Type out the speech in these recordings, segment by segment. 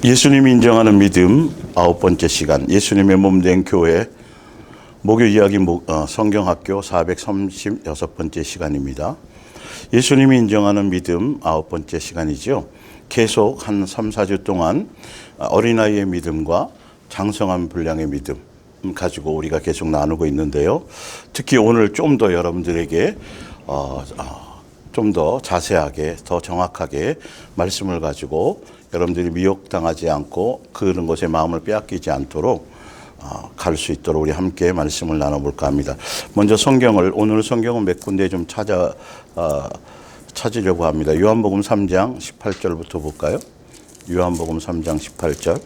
예수님이 인정하는 믿음 9번째 시간, 예수님의 몸된 교회 목요 이야기 성경학교 436번째 시간입니다. 예수님이 인정하는 믿음 9번째 시간이죠. 계속 한 3, 4주 동안 어린아이의 믿음과 장성한 분량의 믿음 가지고 우리가 계속 나누고 있는데요. 특히 오늘 좀 더 여러분들에게 좀 더 자세하게, 더 정확하게 말씀을 가지고 여러분들이 미혹당하지 않고 그런 것에 마음을 빼앗기지 않도록 갈 수 있도록 우리 함께 말씀을 나눠볼까 합니다. 먼저 오늘 성경은 몇 군데 좀 찾으려고 합니다. 요한복음 3장 18절부터 볼까요? 요한복음 3장 18절.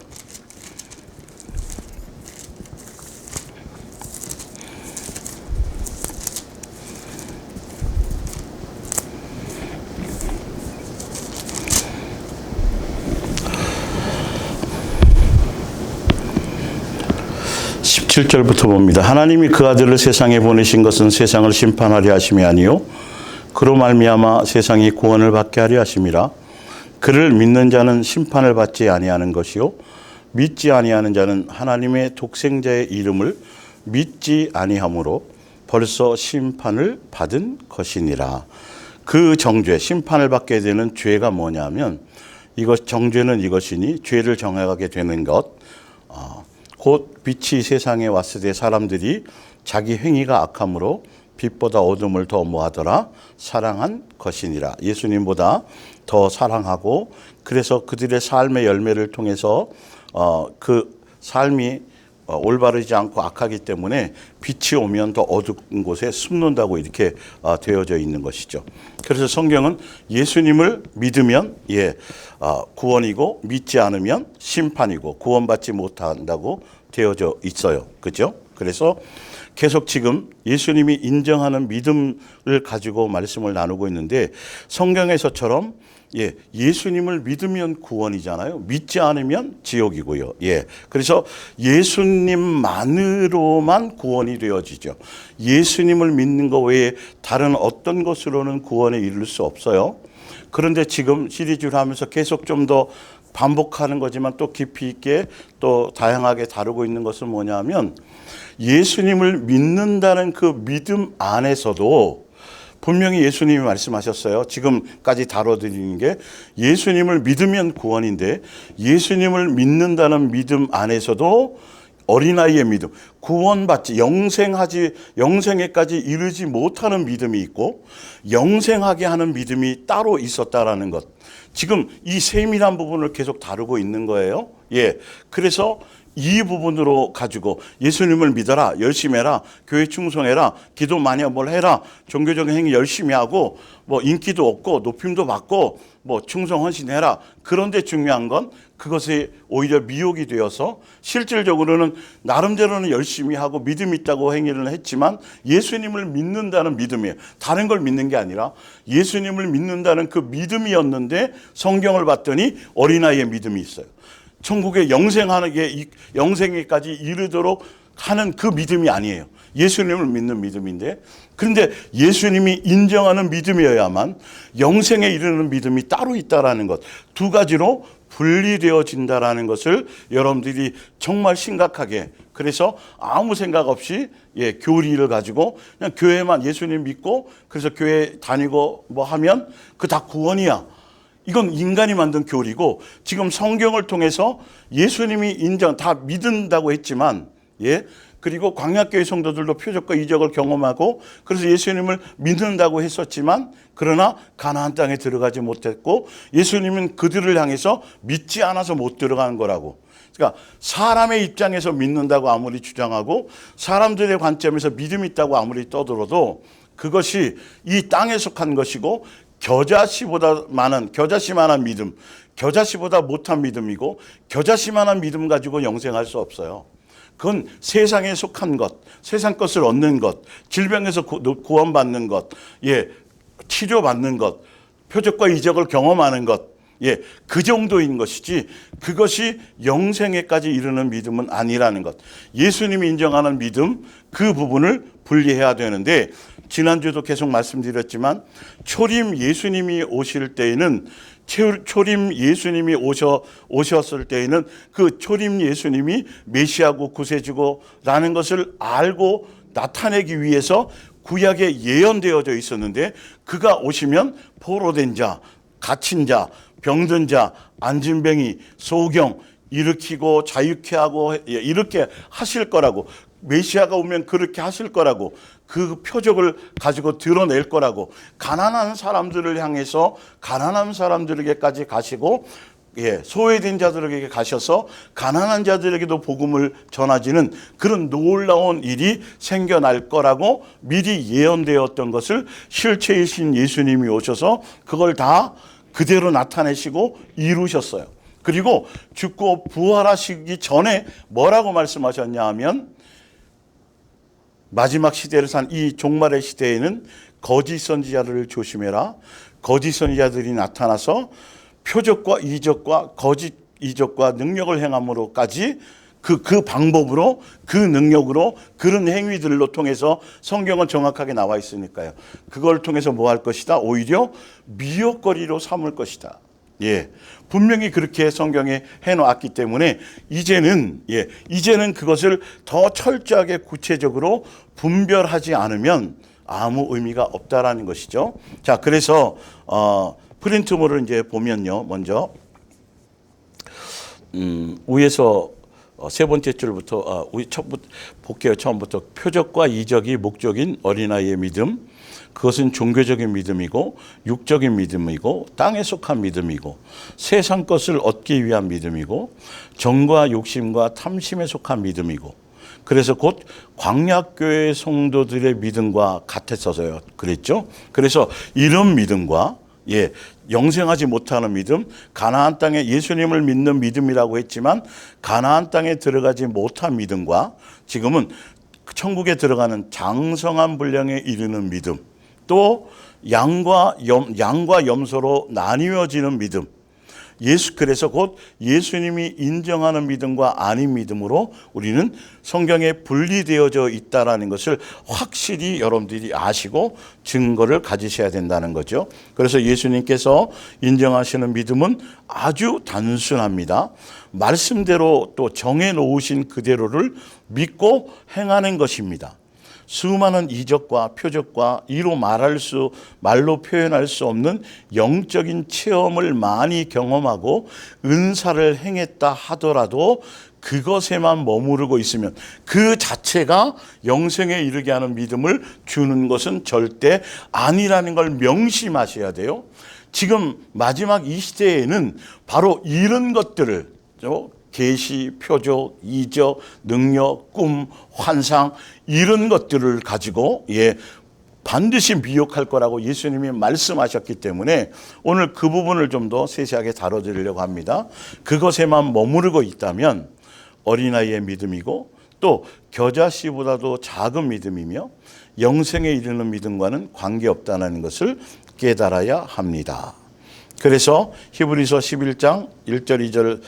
17절부터 봅니다. 하나님이 그 아들을 세상에 보내신 것은 세상을 심판하려 하심이 아니요 그로 말미암아 세상이 구원을 받게 하려 하심이라. 그를 믿는 자는 심판을 받지 아니하는 것이요 믿지 아니하는 자는 하나님의 독생자의 이름을 믿지 아니하므로 벌써 심판을 받은 것이니라. 그 정죄, 심판을 받게 되는 죄가 뭐냐면 정죄는 이것이니 죄를 정하게 되는 것. 곧 빛이 세상에 왔을 때 사람들이 자기 행위가 악함으로 빛보다 어둠을 더 뭐하더라? 사랑한 것이니라. 예수님보다 더 사랑하고 그래서 그들의 삶의 열매를 통해서 그 삶이 올바르지 않고 악하기 때문에 빛이 오면 더 어두운 곳에 숨는다고 이렇게 되어져 있는 것이죠. 그래서 성경은 예수님을 믿으면 구원이고 믿지 않으면 심판이고 구원받지 못한다고 되어져 있어요. 그렇죠? 그래서 계속 지금 예수님이 인정하는 믿음을 가지고 말씀을 나누고 있는데 성경에서처럼 예수님을 믿으면 구원이잖아요. 믿지 않으면 지옥이고요. 그래서 예수님만으로만 구원이 되어지죠. 예수님을 믿는 것 외에 다른 어떤 것으로는 구원에 이를 수 없어요. 그런데 지금 시리즈를 하면서 계속 좀 더 반복하는 거지만 또 깊이 있게 또 다양하게 다루고 있는 것은 뭐냐면 예수님을 믿는다는 그 믿음 안에서도 분명히 예수님이 말씀하셨어요. 지금까지 다뤄드리는 게 예수님을 믿으면 구원인데 예수님을 믿는다는 믿음 안에서도 어린아이의 믿음, 구원받지 영생에까지 이르지 못하는 믿음이 있고 영생하게 하는 믿음이 따로 있었다라는 것. 지금 이 세밀한 부분을 계속 다루고 있는 거예요. 그래서 이 부분으로 가지고 예수님을 믿어라, 열심히 해라, 교회 충성해라, 기도 많이 뭘 해라, 종교적인 행위 열심히 하고 인기도 얻고 높임도 받고 충성 헌신해라. 그런데 중요한 건 그것이 오히려 미혹이 되어서 실질적으로는 나름대로는 열심히 하고 믿음 있다고 행위를 했지만 예수님을 믿는다는 믿음이에요. 다른 걸 믿는 게 아니라 예수님을 믿는다는 그 믿음이었는데 성경을 봤더니 어린아이의 믿음이 있어요. 천국에 영생에까지 이르도록 하는 그 믿음이 아니에요. 예수님을 믿는 믿음인데, 그런데 예수님이 인정하는 믿음이어야만 영생에 이르는 믿음이 따로 있다라는 것, 두 가지로 분리되어진다라는 것을 여러분들이 정말 심각하게, 그래서 아무 생각 없이 교리를 가지고 그냥 교회만 예수님 믿고 그래서 교회 다니고 하면 그 다 구원이야. 이건 인간이 만든 교리고, 지금 성경을 통해서 예수님이 다 믿는다고 했지만, 그리고 광야교회 성도들도 표적과 이적을 경험하고 그래서 예수님을 믿는다고 했었지만, 그러나 가나안 땅에 들어가지 못했고 예수님은 그들을 향해서 믿지 않아서 못 들어가는 거라고. 그러니까 사람의 입장에서 믿는다고 아무리 주장하고 사람들의 관점에서 믿음이 있다고 아무리 떠들어도 그것이 이 땅에 속한 것이고 겨자씨만한 믿음, 겨자씨보다 못한 믿음이고 겨자씨만한 믿음 가지고 영생할 수 없어요. 그건 세상에 속한 것, 세상 것을 얻는 것, 질병에서 구원받는 것, 치료받는 것, 표적과 이적을 경험하는 것, 그 정도인 것이지 그것이 영생에까지 이르는 믿음은 아니라는 것. 예수님이 인정하는 믿음, 그 부분을 분리해야 되는데, 지난주도 계속 말씀드렸지만 초림 예수님이 오실 때에는 초림 예수님이 오셨을 때에는 그 초림 예수님이 메시아고 구세주고라는 것을 알고 나타내기 위해서 구약에 예언되어져 있었는데, 그가 오시면 포로된 자, 갇힌 자, 병든 자, 안진뱅이, 소경 일으키고 자유케 하고 이렇게 하실 거라고, 메시아가 오면 그렇게 하실 거라고, 그 표적을 가지고 드러낼 거라고, 가난한 사람들을 향해서 가난한 사람들에게까지 가시고, 소외된 자들에게 가셔서 가난한 자들에게도 복음을 전하지는 그런 놀라운 일이 생겨날 거라고 미리 예언되었던 것을 실체이신 예수님이 오셔서 그걸 다 그대로 나타내시고 이루셨어요. 그리고 죽고 부활하시기 전에 뭐라고 말씀하셨냐 하면, 마지막 시대를 산 이 종말의 시대에는 거짓 선지자들을 조심해라. 거짓 선지자들이 나타나서 표적과 이적과 거짓 이적과 능력을 행함으로까지 그 방법으로, 그 능력으로, 그런 행위들로 통해서 성경은 정확하게 나와 있으니까요. 그걸 통해서 뭐 할 것이다? 오히려 미혹거리로 삼을 것이다. 분명히 그렇게 성경에 해놓았기 때문에 이제는 그것을 더 철저하게 구체적으로 분별하지 않으면 아무 의미가 없다라는 것이죠. 자, 그래서 프린트물을 이제 보면요, 먼저 위에서 세 번째 줄부터 볼게요. 처음부터 표적과 이적이 목적인 어린아이의 믿음. 그것은 종교적인 믿음이고 육적인 믿음이고 땅에 속한 믿음이고 세상 것을 얻기 위한 믿음이고 정과 욕심과 탐심에 속한 믿음이고, 그래서 곧 광야교회 성도들의 믿음과 같았어서요. 그랬죠. 그래서 이런 믿음과 영생하지 못하는 믿음, 가나안 땅에 예수님을 믿는 믿음이라고 했지만 가나안 땅에 들어가지 못한 믿음과 지금은 천국에 들어가는 장성한 분량에 이르는 믿음, 또 양과 염소로 나뉘어지는 믿음, 그래서 곧 예수님이 인정하는 믿음과 아닌 믿음으로 우리는 성경에 분리되어져 있다라는 것을 확실히 여러분들이 아시고 증거를 가지셔야 된다는 거죠. 그래서 예수님께서 인정하시는 믿음은 아주 단순합니다. 말씀대로 또 정해놓으신 그대로를 믿고 행하는 것입니다. 수많은 이적과 표적과 말로 표현할 수 없는 영적인 체험을 많이 경험하고 은사를 행했다 하더라도 그것에만 머무르고 있으면 그 자체가 영생에 이르게 하는 믿음을 주는 것은 절대 아니라는 걸 명심하셔야 돼요. 지금 마지막 이 시대에는 바로 이런 것들을 계시, 표적, 이적, 능력, 꿈, 환상 이런 것들을 가지고 반드시 미혹할 거라고 예수님이 말씀하셨기 때문에 오늘 그 부분을 좀 더 세세하게 다뤄드리려고 합니다. 그것에만 머무르고 있다면 어린아이의 믿음이고 또 겨자씨보다도 작은 믿음이며 영생에 이르는 믿음과는 관계없다는 것을 깨달아야 합니다. 그래서 히브리서 11장 1절 2절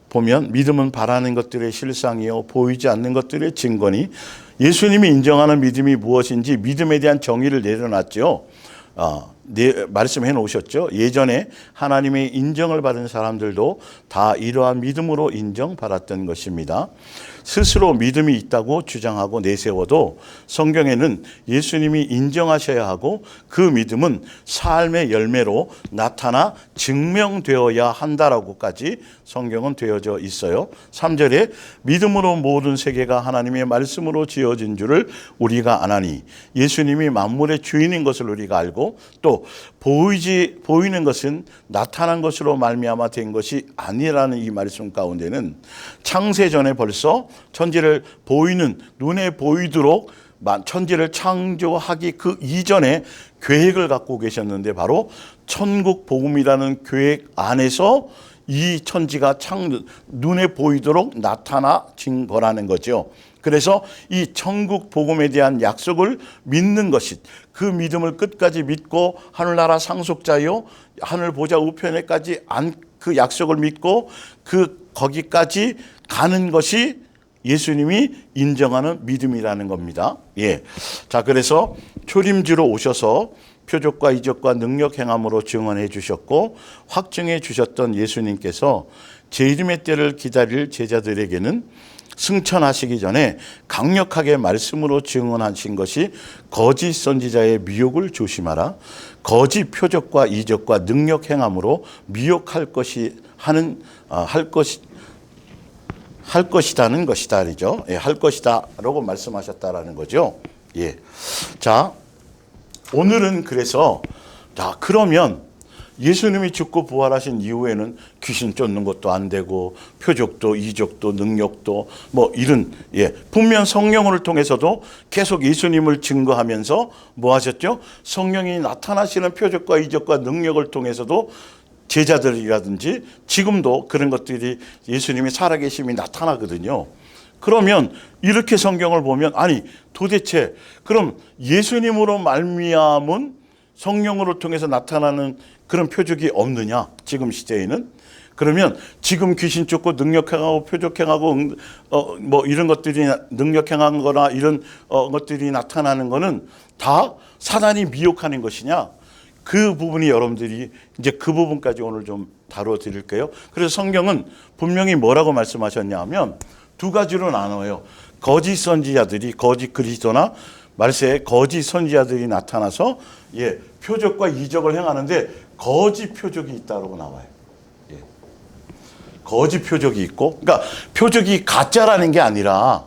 보면 믿음은 바라는 것들의 실상이요 보이지 않는 것들의 증거니, 예수님이 인정하는 믿음이 무엇인지 믿음에 대한 정의를 내려놨죠. 말씀해 놓으셨죠. 예전에 하나님의 인정을 받은 사람들도 다 이러한 믿음으로 인정받았던 것입니다. 스스로 믿음이 있다고 주장하고 내세워도 성경에는 예수님이 인정하셔야 하고 그 믿음은 삶의 열매로 나타나 증명되어야 한다라고까지 성경은 되어져 있어요. 3절에 믿음으로 모든 세계가 하나님의 말씀으로 지어진 줄을 우리가 아나니, 예수님이 만물의 주인인 것을 우리가 알고 또 보이는 것은 나타난 것으로 말미암아 된 것이 아니라는 이 말씀 가운데는 창세전에 벌써 천지를 보이는, 눈에 보이도록 천지를 창조하기 그 이전에 계획을 갖고 계셨는데 바로 천국 복음이라는 계획 안에서 이 천지가 눈에 보이도록 나타나진 거라는 거죠. 그래서 이 천국 복음에 대한 약속을 믿는 것이, 그 믿음을 끝까지 믿고 하늘나라 상속자요 하늘 보좌 우편에까지 그 약속을 믿고 거기까지 가는 것이 예수님이 인정하는 믿음이라는 겁니다. 자, 그래서 초림주로 오셔서 표적과 이적과 능력 행함으로 증언해 주셨고 확증해 주셨던 예수님께서 제 이름의 때를 기다릴 제자들에게는 승천하시기 전에 강력하게 말씀으로 증언하신 것이 거짓 선지자의 미혹을 조심하라. 거짓 표적과 이적과 능력 행함으로 미혹할 것이 할 것이다는 것이다, 그죠? 예, 할 것이다라고 말씀하셨다라는 거죠. 예. 자, 오늘은 그래서 그러면 예수님이 죽고 부활하신 이후에는 귀신 쫓는 것도 안 되고 표적도 이적도 능력도 뭐 이런 분명 성령을 통해서도 계속 예수님을 증거하면서 뭐 하셨죠? 성령이 나타나시는 표적과 이적과 능력을 통해서도 제자들이라든지 지금도 그런 것들이 예수님이 살아계심이 나타나거든요. 그러면 이렇게 성경을 보면 아니 도대체 그럼 예수님으로 말미암은 성령으로 통해서 나타나는 그런 표적이 없느냐 지금 시대에는? 그러면 지금 귀신 쫓고 능력행하고 표적행하고 뭐 이런 것들이 능력행한 거나 이런 것들이 나타나는 거는 다 사단이 미혹하는 것이냐? 그 부분이 여러분들이 이제 그 부분까지 오늘 좀 다루어 드릴게요. 그래서 성경은 분명히 뭐라고 말씀하셨냐 하면 두 가지로 나눠요. 거짓 선지자들이 거짓 그리스도나 말세에 거짓 선지자들이 나타나서 표적과 이적을 행하는데 거짓 표적이 있다고 나와요. 거짓 표적이 있고, 그러니까 표적이 가짜라는 게 아니라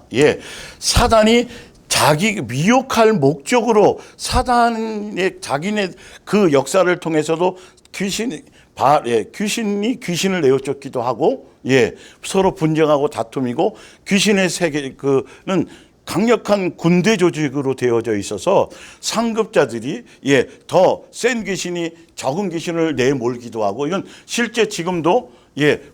사단이 자기 미혹할 목적으로 사단의 자기네 그 역사를 통해서도 귀신이 귀신을 내어쫓기도 하고 서로 분쟁하고 다툼이고 귀신의 세계는 강력한 군대 조직으로 되어져 있어서 상급자들이 더 센 귀신이 적은 귀신을 내몰기도 하고 이건 실제 지금도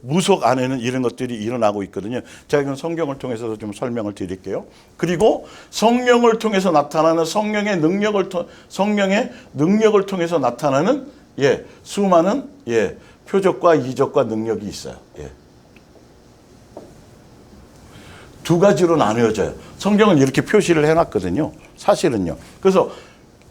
무속 안에는 이런 것들이 일어나고 있거든요. 제가 이건 성경을 통해서도 좀 설명을 드릴게요. 그리고 성령을 통해서 나타나는 성령의 능력을 통해서 나타나는 수많은 표적과 이적과 능력이 있어요. 두 가지로 나누어져요. 성경은 이렇게 표시를 해놨거든요. 사실은요. 그래서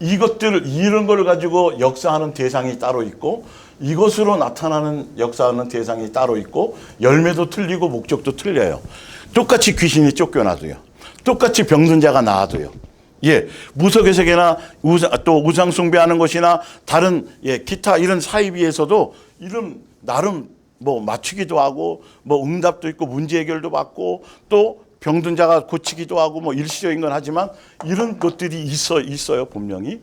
이런 걸 가지고 역사하는 대상이 따로 있고 이것으로 나타나는 역사하는 대상이 따로 있고 열매도 틀리고 목적도 틀려요. 똑같이 귀신이 쫓겨나도요. 똑같이 병든 자가 나아도요. 무속의 세계나 또 우상 숭배하는 것이나 다른 기타 이런 사이비에서도 이런 나름 뭐 맞추기도 하고 뭐 응답도 있고 문제 해결도 받고 또 병든 자가 고치기도 하고 뭐 일시적인 건 하지만 이런 것들이 있어요 분명히.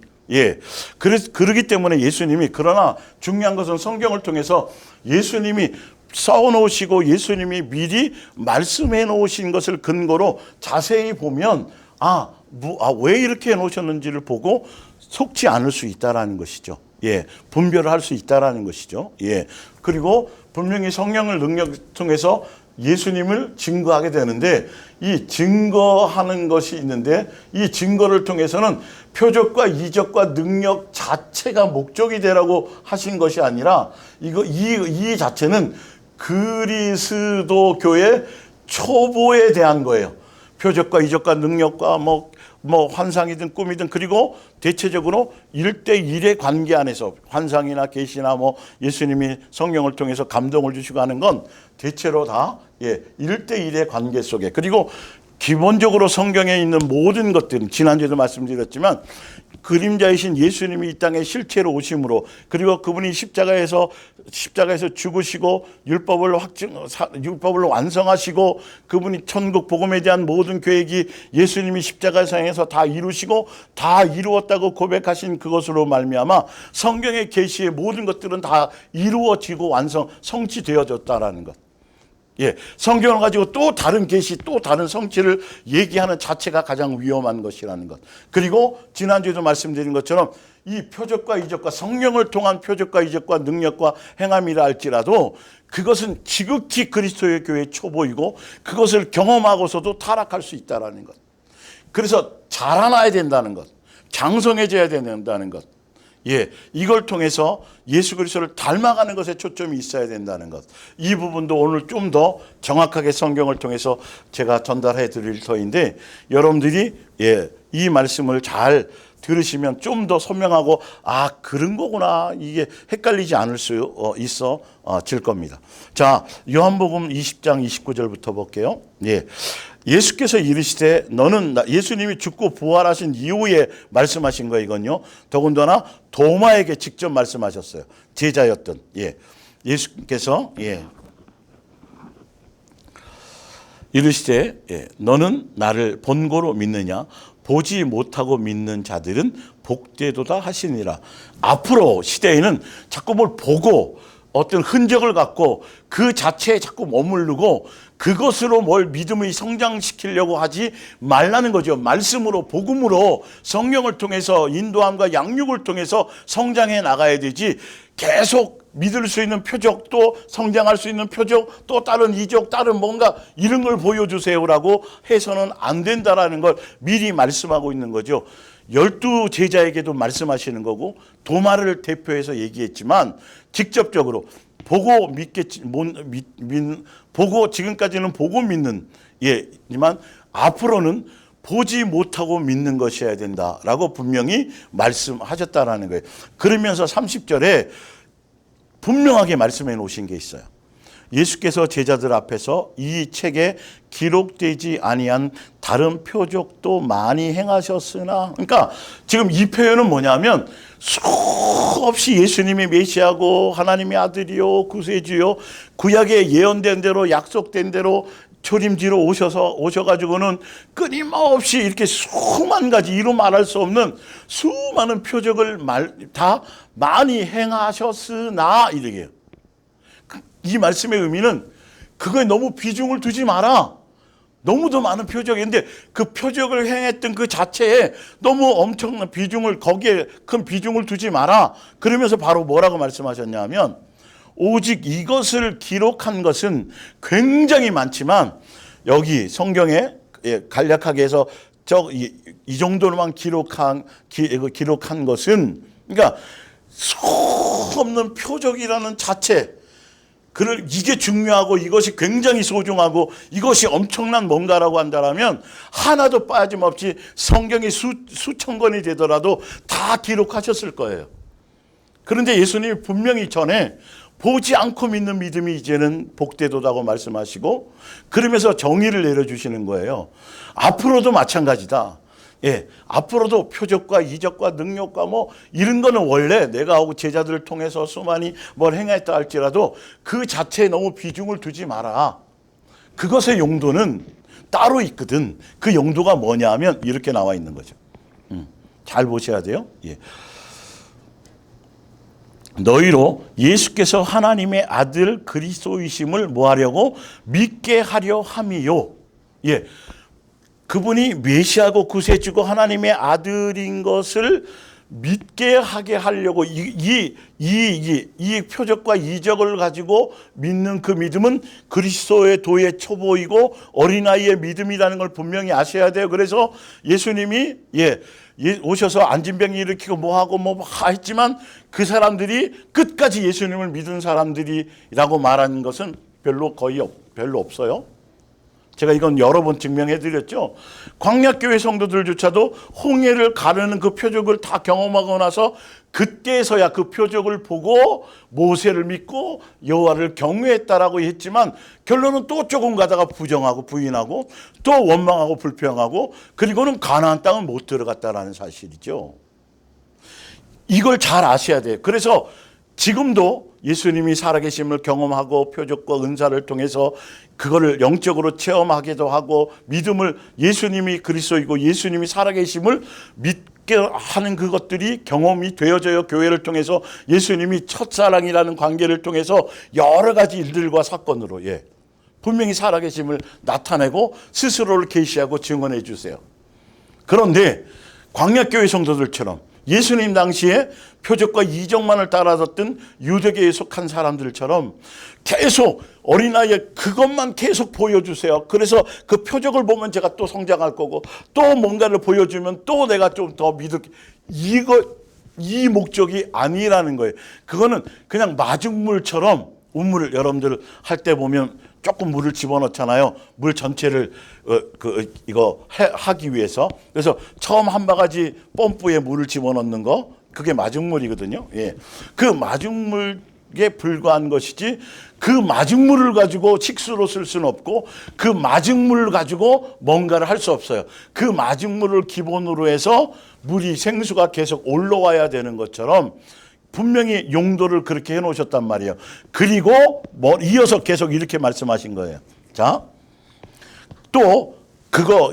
그러기 때문에 예수님이 그러나 중요한 것은 성경을 통해서 예수님이 써놓으시고 예수님이 미리 말씀해 놓으신 것을 근거로 자세히 보면 왜 이렇게 해놓으셨는지를 보고 속지 않을 수 있다라는 것이죠. 분별을 할 수 있다라는 것이죠. 그리고 분명히 성령을 능력 통해서 예수님을 증거하게 되는데 이 증거하는 것이 있는데 이 증거를 통해서는 표적과 이적과 능력 자체가 목적이 되라고 하신 것이 아니라 이 자체는 그리스도 교회 초보에 대한 거예요. 표적과 이적과 능력과 뭐 환상이든 꿈이든 그리고 대체적으로 1대1의 관계 안에서 환상이나 계시나 뭐 예수님이 성령을 통해서 감동을 주시고 하는 건 대체로 다 1대1의 관계 속에 그리고 기본적으로 성경에 있는 모든 것들은 지난주에도 말씀드렸지만 그림자이신 예수님이 이 땅에 실체로 오심으로 그리고 그분이 십자가에서 죽으시고 율법을 완성하시고 그분이 천국 복음에 대한 모든 계획이 예수님이 십자가상에서 다 이루시고 다 이루었다고 고백하신 그것으로 말미암아 성경의 계시의 모든 것들은 다 이루어지고 성취되어졌다라는 것. 성경을 가지고 또 다른 계시, 또 다른 성취를 얘기하는 자체가 가장 위험한 것이라는 것. 그리고 지난주에도 말씀드린 것처럼 이 표적과 이적과 성령을 통한 표적과 이적과 능력과 행함이라 할지라도 그것은 지극히 그리스도의 교회의 초보이고 그것을 경험하고서도 타락할 수 있다는 것. 그래서 자라나야 된다는 것. 장성해져야 된다는 것. 이걸 통해서 예수 그리스도를 닮아가는 것에 초점이 있어야 된다는 것. 이 부분도 오늘 좀 더 정확하게 성경을 통해서 제가 전달해 드릴 터인데 여러분들이 이 말씀을 잘 들으시면 좀 더 선명하고 그런 거구나 이게 헷갈리지 않을 수 있어질 겁니다. 자, 요한복음 20장 29절부터 볼게요. 예. 예수께서 이르시되 너는 예수님이 죽고 부활하신 이후에 말씀하신 거 이건요. 더군다나 도마에게 직접 말씀하셨어요. 제자였던 예수께서 이르시되 너는 나를 본고로 믿느냐 보지 못하고 믿는 자들은 복되도다 하시니라. 앞으로 시대에는 자꾸 뭘 보고 어떤 흔적을 갖고 그 자체에 자꾸 머무르고 그것으로 뭘 믿음을 성장시키려고 하지 말라는 거죠. 말씀으로 복음으로 성령을 통해서 인도함과 양육을 통해서 성장해 나가야 되지 계속 믿을 수 있는 표적 또 성장할 수 있는 표적 또 다른 이적 다른 뭔가 이런 걸 보여주세요라고 해서는 안 된다라는 걸 미리 말씀하고 있는 거죠. 12 제자에게도 말씀하시는 거고 도마를 대표해서 얘기했지만 직접적으로 보고 믿겠지 보고 지금까지는 보고 믿는 지만 앞으로는 보지 못하고 믿는 것이어야 된다라고 분명히 말씀하셨다라는 거예요. 그러면서 30절에 분명하게 말씀해 놓으신 게 있어요. 예수께서 제자들 앞에서 이 책에 기록되지 아니한 다른 표적도 많이 행하셨으나, 그러니까 지금 이 표현은 뭐냐면 수없이 예수님이 메시아고 하나님의 아들이요 구세주요 구약에 예언된 대로 약속된 대로 초림지로 오셔가지고는 끊임없이 이렇게 수만 가지 이루 말할 수 없는 수많은 표적을 다 많이 행하셨으나 이래요. 이 말씀의 의미는 그거에 너무 비중을 두지 마라. 너무도 많은 표적인데 그 표적을 행했던 그 자체에 너무 엄청난 비중을 거기에 큰 비중을 두지 마라. 그러면서 바로 뭐라고 말씀하셨냐면 오직 이것을 기록한 것은 굉장히 많지만 여기 성경에 간략하게 해서 이 정도로만 기록한 것은 그러니까 수 없는 표적이라는 자체 이게 중요하고 이것이 굉장히 소중하고 이것이 엄청난 뭔가라고 한다면 하나도 빠짐없이 성경이 수천 권이 되더라도 다 기록하셨을 거예요. 그런데 예수님이 분명히 전에 보지 않고 믿는 믿음이 이제는 복되도다고 말씀하시고 그러면서 정의를 내려주시는 거예요. 앞으로도 마찬가지다. 앞으로도 표적과 이적과 능력과 뭐 이런 거는 원래 내가 하고 제자들을 통해서 수많이 뭘 행했다 할지라도 그 자체에 너무 비중을 두지 마라. 그것의 용도는 따로 있거든. 그 용도가 뭐냐 하면 이렇게 나와 있는 거죠. 잘 보셔야 돼요. 너희로 예수께서 하나님의 아들 그리스도이심을 뭐 하려고 믿게 하려 함이요. 그분이 메시아고 구세주고 하나님의 아들인 것을 믿게 하게 하려고 이 표적과 이적을 가지고 믿는 그 믿음은 그리스도의 도의 초보이고 어린아이의 믿음이라는 걸 분명히 아셔야 돼요. 그래서 예수님이 오셔서 안진병 일으키고 뭐하고 했지만 그 사람들이 끝까지 예수님을 믿은 사람들이라고 말하는 것은 별로 없어요. 제가 이건 여러 번 증명해 드렸죠. 광야교회 성도들조차도 홍해를 가르는 그 표적을 다 경험하고 나서 그때서야 그 표적을 보고 모세를 믿고 여호와를 경외했다라고 했지만 결론은 또 조금 가다가 부정하고 부인하고 또 원망하고 불평하고 그리고는 가나안 땅은 못 들어갔다라는 사실이죠. 이걸 잘 아셔야 돼요. 그래서 지금도 예수님이 살아계심을 경험하고 표적과 은사를 통해서 그거를 영적으로 체험하기도 하고 믿음을 예수님이 그리스도이고 예수님이 살아계심을 믿게 하는 그것들이 경험이 되어져요. 교회를 통해서 예수님이 첫사랑이라는 관계를 통해서 여러 가지 일들과 사건으로 분명히 살아계심을 나타내고 스스로를 계시하고 증언해 주세요. 그런데 광야교회 성도들처럼 예수님 당시에 표적과 이적만을 따라듣던 유대교에 속한 사람들처럼 계속 어린아이의 그것만 계속 보여주세요. 그래서 그 표적을 보면 제가 또 성장할 거고 또 뭔가를 보여주면 또 내가 좀 더 믿을게. 이 목적이 아니라는 거예요. 그거는 그냥 마중물처럼 운물을 여러분들 할 때 보면 조금 물을 집어넣잖아요. 물 전체를 하기 위해서. 그래서 처음 한 바가지 펌프에 물을 집어넣는 거, 그게 마중물이거든요. 예. 그 마중물에 불과한 것이지, 그 마중물을 가지고 식수로 쓸 수는 없고, 그 마중물을 가지고 뭔가를 할 수 없어요. 그 마중물을 기본으로 해서 물이, 생수가 계속 올라와야 되는 것처럼 분명히 용도를 그렇게 해놓으셨단 말이에요. 그리고 이어서 계속 이렇게 말씀하신 거예요. 자, 또 그거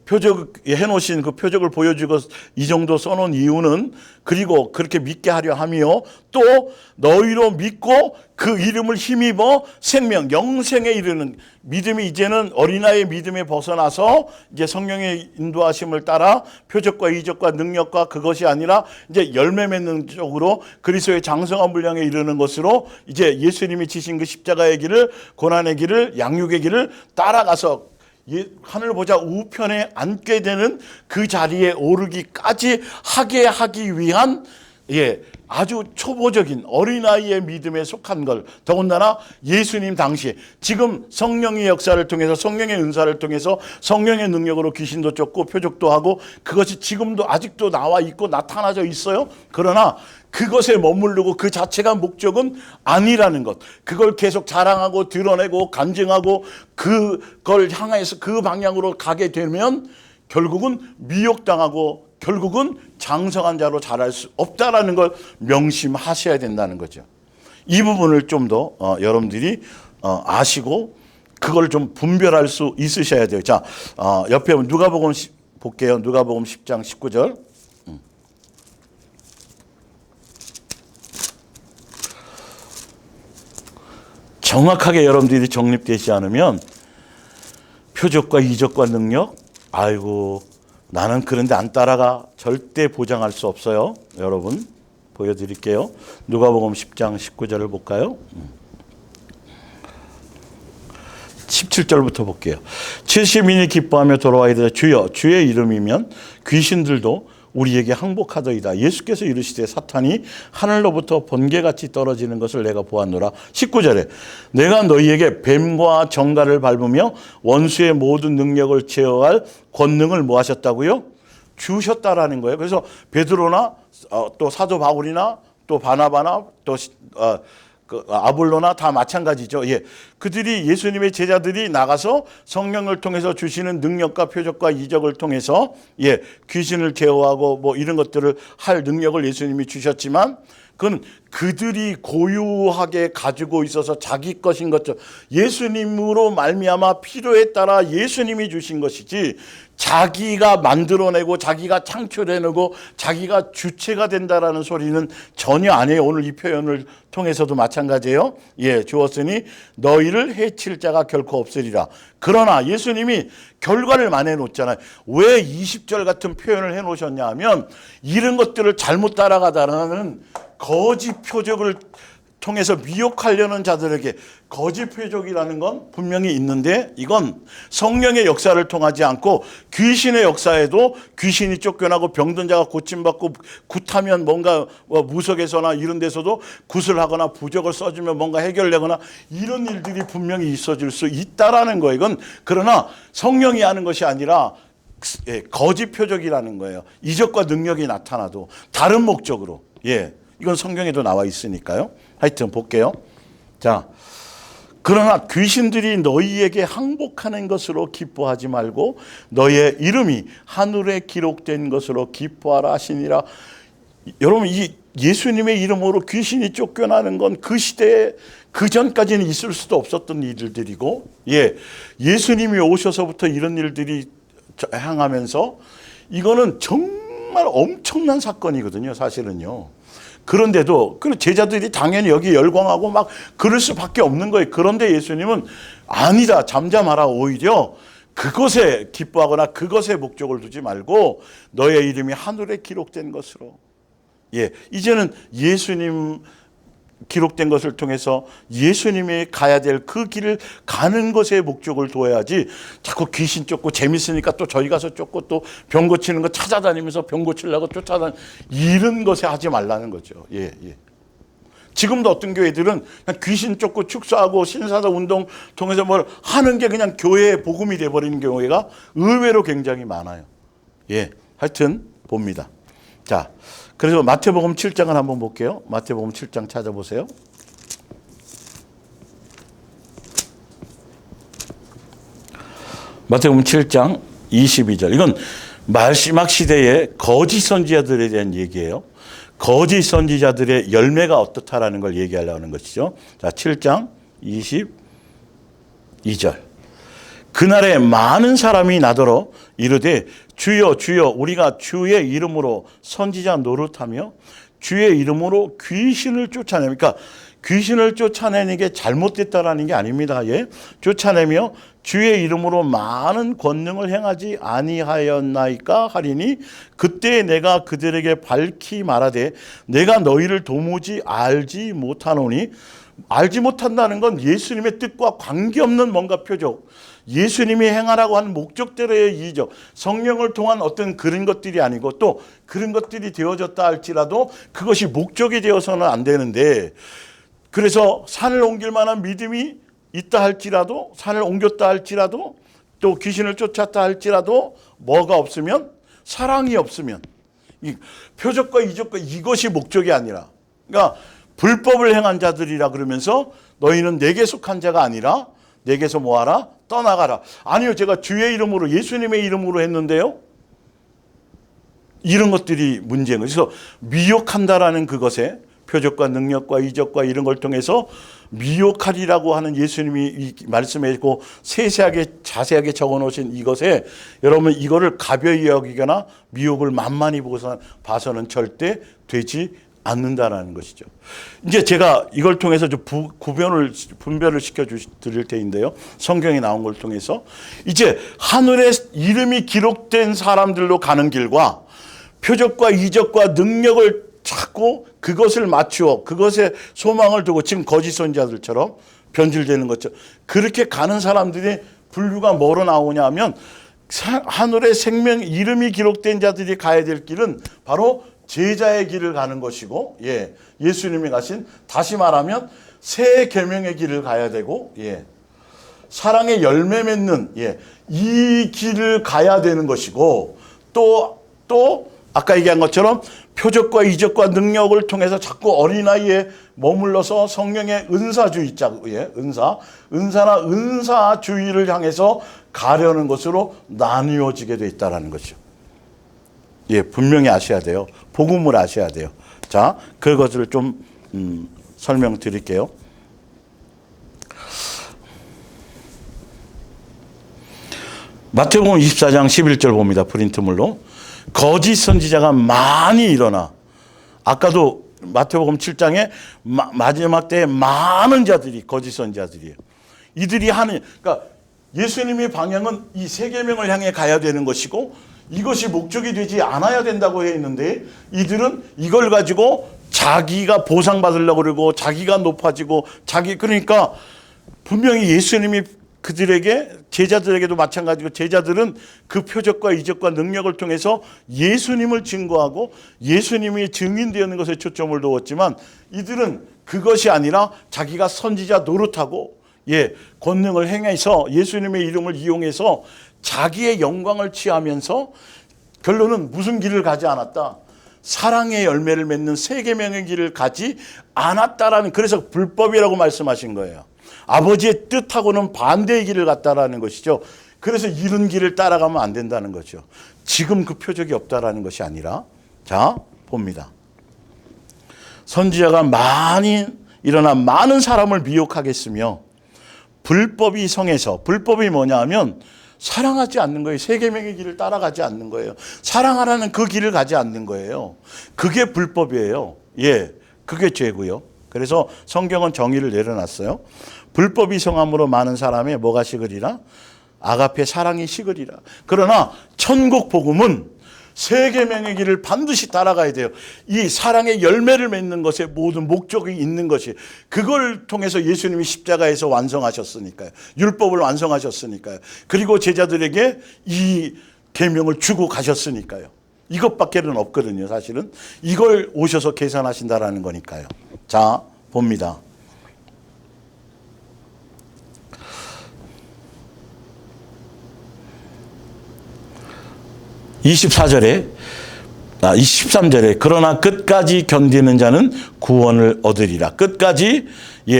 표적 해놓으신 그 표적을 보여주고 이 정도 써놓은 이유는, 그리고 그렇게 믿게 하려 하며, 또 너희로 믿고 그 이름을 힘입어 생명 영생에 이르는 믿음이, 이제는 어린아이의 믿음에 벗어나서 이제 성령의 인도하심을 따라 표적과 이적과 능력과 그것이 아니라 이제 열매 맺는 쪽으로 그리스도의 장성한 분량에 이르는 것으로, 이제 예수님이 지신 그 십자가의 길을, 고난의 길을, 양육의 길을 따라가서 하늘 보좌 우편에 앉게 되는 그 자리에 오르기까지 하기 위한 아주 초보적인 어린아이의 믿음에 속한 걸, 더군다나 예수님 당시에 지금 성령의 역사를 통해서, 성령의 은사를 통해서 성령의 능력으로 귀신도 쫓고 표적도 하고, 그것이 지금도 아직도 나와 있고 나타나져 있어요. 그러나 그것에 머무르고 그 자체가 목적은 아니라는 것, 그걸 계속 자랑하고 드러내고 간증하고 그걸 향해서 그 방향으로 가게 되면 결국은 미혹당하고 결국은 장성한 자로 자랄 수 없다라는 걸 명심하셔야 된다는 거죠. 이 부분을 좀 더 여러분들이 아시고 그걸 좀 분별할 수 있으셔야 돼요. 자, 옆에 누가복음 볼게요. 누가복음 10장 19절. 정확하게 여러분들이 정립되지 않으면 표적과 이적과 능력, 아이고 나는 그런데 안 따라가, 절대 보장할 수 없어요. 여러분 보여드릴게요. 누가복음 10장 19절을 볼까요? 17절부터 볼게요. 70인이 기뻐하며 돌아와 이르되 주여, 주의 이름이면 귀신들도 우리에게 항복하더이다. 예수께서 이르시되 사탄이 하늘로부터 번개같이 떨어지는 것을 내가 보았노라. 19절에 내가 너희에게 뱀과 정갈을 밟으며 원수의 모든 능력을 제어할 권능을 뭐 하셨다고요? 주셨다라는 거예요. 그래서 베드로나 또 사도 바울이나 또 바나바나 또 아볼로나 다 마찬가지죠. 그들이, 예수님의 제자들이 나가서 성령을 통해서 주시는 능력과 표적과 이적을 통해서 귀신을 제어하고 뭐 이런 것들을 할 능력을 예수님이 주셨지만, 그건 그들이 고유하게 가지고 있어서 자기 것인 것처럼, 예수님으로 말미암아 필요에 따라 예수님이 주신 것이지, 자기가 만들어내고 자기가 창출해내고 자기가 주체가 된다라는 소리는 전혀 아니에요. 오늘 이 표현을 통해서도 마찬가지예요. 주었으니 너희를 해칠 자가 결코 없으리라. 그러나 예수님이 결과를 만해 놓잖아요. 왜 20절 같은 표현을 해 놓으셨냐 하면, 이런 것들을 잘못 따라가다라는 거짓 표적을 통해서 미혹하려는 자들에게, 거짓 표적이라는 건 분명히 있는데 이건 성령의 역사를 통하지 않고 귀신의 역사에도 귀신이 쫓겨나고 병든 자가 고침받고, 굿하면 뭔가 무속에서나 이런 데서도 굿을 하거나 부적을 써주면 뭔가 해결되거나 이런 일들이 분명히 있어질 수 있다라는 거예요. 이건 그러나 성령이 하는 것이 아니라 거짓 표적이라는 거예요. 이적과 능력이 나타나도 다른 목적으로. 이건 성경에도 나와 있으니까요. 하여튼 볼게요. 자, 그러나 귀신들이 너희에게 항복하는 것으로 기뻐하지 말고 너희의 이름이 하늘에 기록된 것으로 기뻐하라 하시니라. 여러분, 이 예수님의 이름으로 귀신이 쫓겨나는 건 그 시대에, 그 전까지는 있을 수도 없었던 일들이고, 예수님이 오셔서부터 이런 일들이 행하면서 이거는 정말 엄청난 사건이거든요, 사실은요. 그런데도 그 제자들이 당연히 여기 열광하고 막 그럴 수밖에 없는 거예요. 그런데 예수님은 아니다, 잠잠하라. 오히려 그것에 기뻐하거나 그것에 목적을 두지 말고 너의 이름이 하늘에 기록된 것으로. 이제는 예수님 기록된 것을 통해서 예수님이 가야 될 그 길을 가는 것에 목적을 둬야지, 자꾸 귀신 쫓고 재밌으니까 또 저희 가서 쫓고 또 병 고치는 거 찾아다니면서 병 고치려고 쫓아다니는 이런 것에 하지 말라는 거죠. 지금도 어떤 교회들은 그냥 귀신 쫓고 축사하고 신사도 운동 통해서 뭘 하는 게 그냥 교회의 복음이 돼버리는 경우가 의외로 굉장히 많아요. 예, 하여튼 봅니다. 자, 그래서 마태복음 7장을 한번 볼게요. 마태복음 7장 찾아보세요. 마태복음 7장 22절. 이건 마지막 시대의 거짓 선지자들에 대한 얘기예요. 거짓 선지자들의 열매가 어떻다라는 걸 얘기하려고 하는 것이죠. 자, 7장 22절. 그날에 많은 사람이 나더러 이르되 주여 주여 우리가 주의 이름으로 선지자 노릇하며 주의 이름으로 귀신을 쫓아내니까 그러니까 귀신을 쫓아내는 게 잘못됐다라는 게 아닙니다. 예. 쫓아내며 주의 이름으로 많은 권능을 행하지 아니하였나이까 하리니 그때 내가 그들에게 밝히 말하되 내가 너희를 도무지 알지 못하노니 알지 못한다는 건 예수님의 뜻과 관계없는 뭔가 표적, 예수님이 행하라고 하는 목적대로의 이적, 성령을 통한 어떤 그런 것들이 아니고 또 그런 것들이 되어졌다 할지라도 그것이 목적이 되어서는 안 되는데 그래서 산을 옮길 만한 믿음이 있다 할지라도 산을 옮겼다 할지라도 또 귀신을 쫓았다 할지라도 뭐가 없으면 사랑이 없으면 이 표적과 이적과 이것이 목적이 아니라 그러니까 불법을 행한 자들이라 그러면서 너희는 내게 속한 자가 아니라 내게서 뭐하라? 떠나가라. 아니요, 제가 주의 이름으로 예수님의 이름으로 했는데요. 이런 것들이 문제인 거죠. 그래서 미혹한다라는 그것에 표적과 능력과 이적과 이런 걸 통해서 미혹하리라고 하는 예수님이 말씀했고 세세하게 자세하게 적어놓으신 이것에 여러분 이거를 가벼이 여기거나 미혹을 만만히 봐서는 절대 되지 않는다라는 것이죠. 이제 제가 이걸 통해서 좀 분별을 시켜 드릴 테인데요. 성경에 나온 걸 통해서 이제 하늘에 이름이 기록된 사람들로 가는 길과 표적과 이적과 능력을 찾고 그것을 맞추어 그것에 소망을 두고 지금 거짓 선지자들처럼 변질되는 것처럼 그렇게 가는 사람들이 분류가 뭐로 나오냐 하면 하늘의 생명 이름이 기록된 자들이 가야 될 길은 바로 제자의 길을 가는 것이고 예수님이 가신 다시 말하면 새 계명의 길을 가야 되고 사랑의 열매 맺는 이 길을 가야 되는 것이고 또 아까 얘기한 것처럼 표적과 능력을 통해서 자꾸 어린아이에 머물러서 성령의 은사주의자, 은사나 은사주의를 향해서 가려는 것으로 나뉘어지게 돼 있다는 것이죠. 분명히 아셔야 돼요. 복음을 아셔야 돼요. 자, 그것을 좀 설명드릴게요. 마태복음 24장 11절 봅니다. 프린트물로. 거짓 선지자가 많이 일어나. 아까도 마태복음 7장에 마지막 때에 많은 자들이 거짓 선지자들이에요. 이들이 그러니까 예수님의 방향은 이 세 계명을 향해 가야 되는 것이고 이것이 목적이 되지 않아야 된다고 해 있는데 이들은 이걸 가지고 자기가 보상받으려고 그러고 자기가 높아지고 그러니까 분명히 예수님이 그들에게 제자들에게도 마찬가지고 제자들은 그 표적과 이적과 능력을 통해서 예수님을 증거하고 예수님이 증인되는 것에 초점을 두었지만 이들은 그것이 아니라 자기가 선지자 노릇하고 권능을 행해서 예수님의 이름을 이용해서 자기의 영광을 취하면서 결론은 무슨 길을 가지 않았다. 사랑의 열매를 맺는 새 계명의 길을 가지 않았다라는 그래서 불법이라고 말씀하신 거예요. 아버지의 뜻하고는 반대의 길을 갔다라는 것이죠. 그래서 이런 길을 따라가면 안 된다는 거죠. 지금 그 표적이 없다라는 것이 아니라 자 봅니다. 선지자가 많이 일어나 많은 사람을 미혹하겠으며 불법이 성해서 불법이 뭐냐 하면 사랑하지 않는 거예요. 세 계명의 길을 따라가지 않는 거예요. 사랑하라는 그 길을 가지 않는 거예요. 그게 불법이에요. 그게 죄고요. 그래서 성경은 정의를 내려놨어요. 불법이 성함으로 많은 사람의 뭐가 식으리라? 아가페 사랑이 식으리라. 그러나 천국 복음은 세 계명의 길을 반드시 따라가야 돼요. 이 사랑의 열매를 맺는 것에 모든 목적이 있는 것이 그걸 통해서 예수님이 십자가에서 완성하셨으니까요. 율법을 완성하셨으니까요. 그리고 제자들에게 이 계명을 주고 가셨으니까요. 이것밖에는 없거든요. 사실은 이걸 오셔서 계산하신다라는 거니까요. 자 봅니다. 23절에 그러나 끝까지 견디는 자는 구원을 얻으리라. 끝까지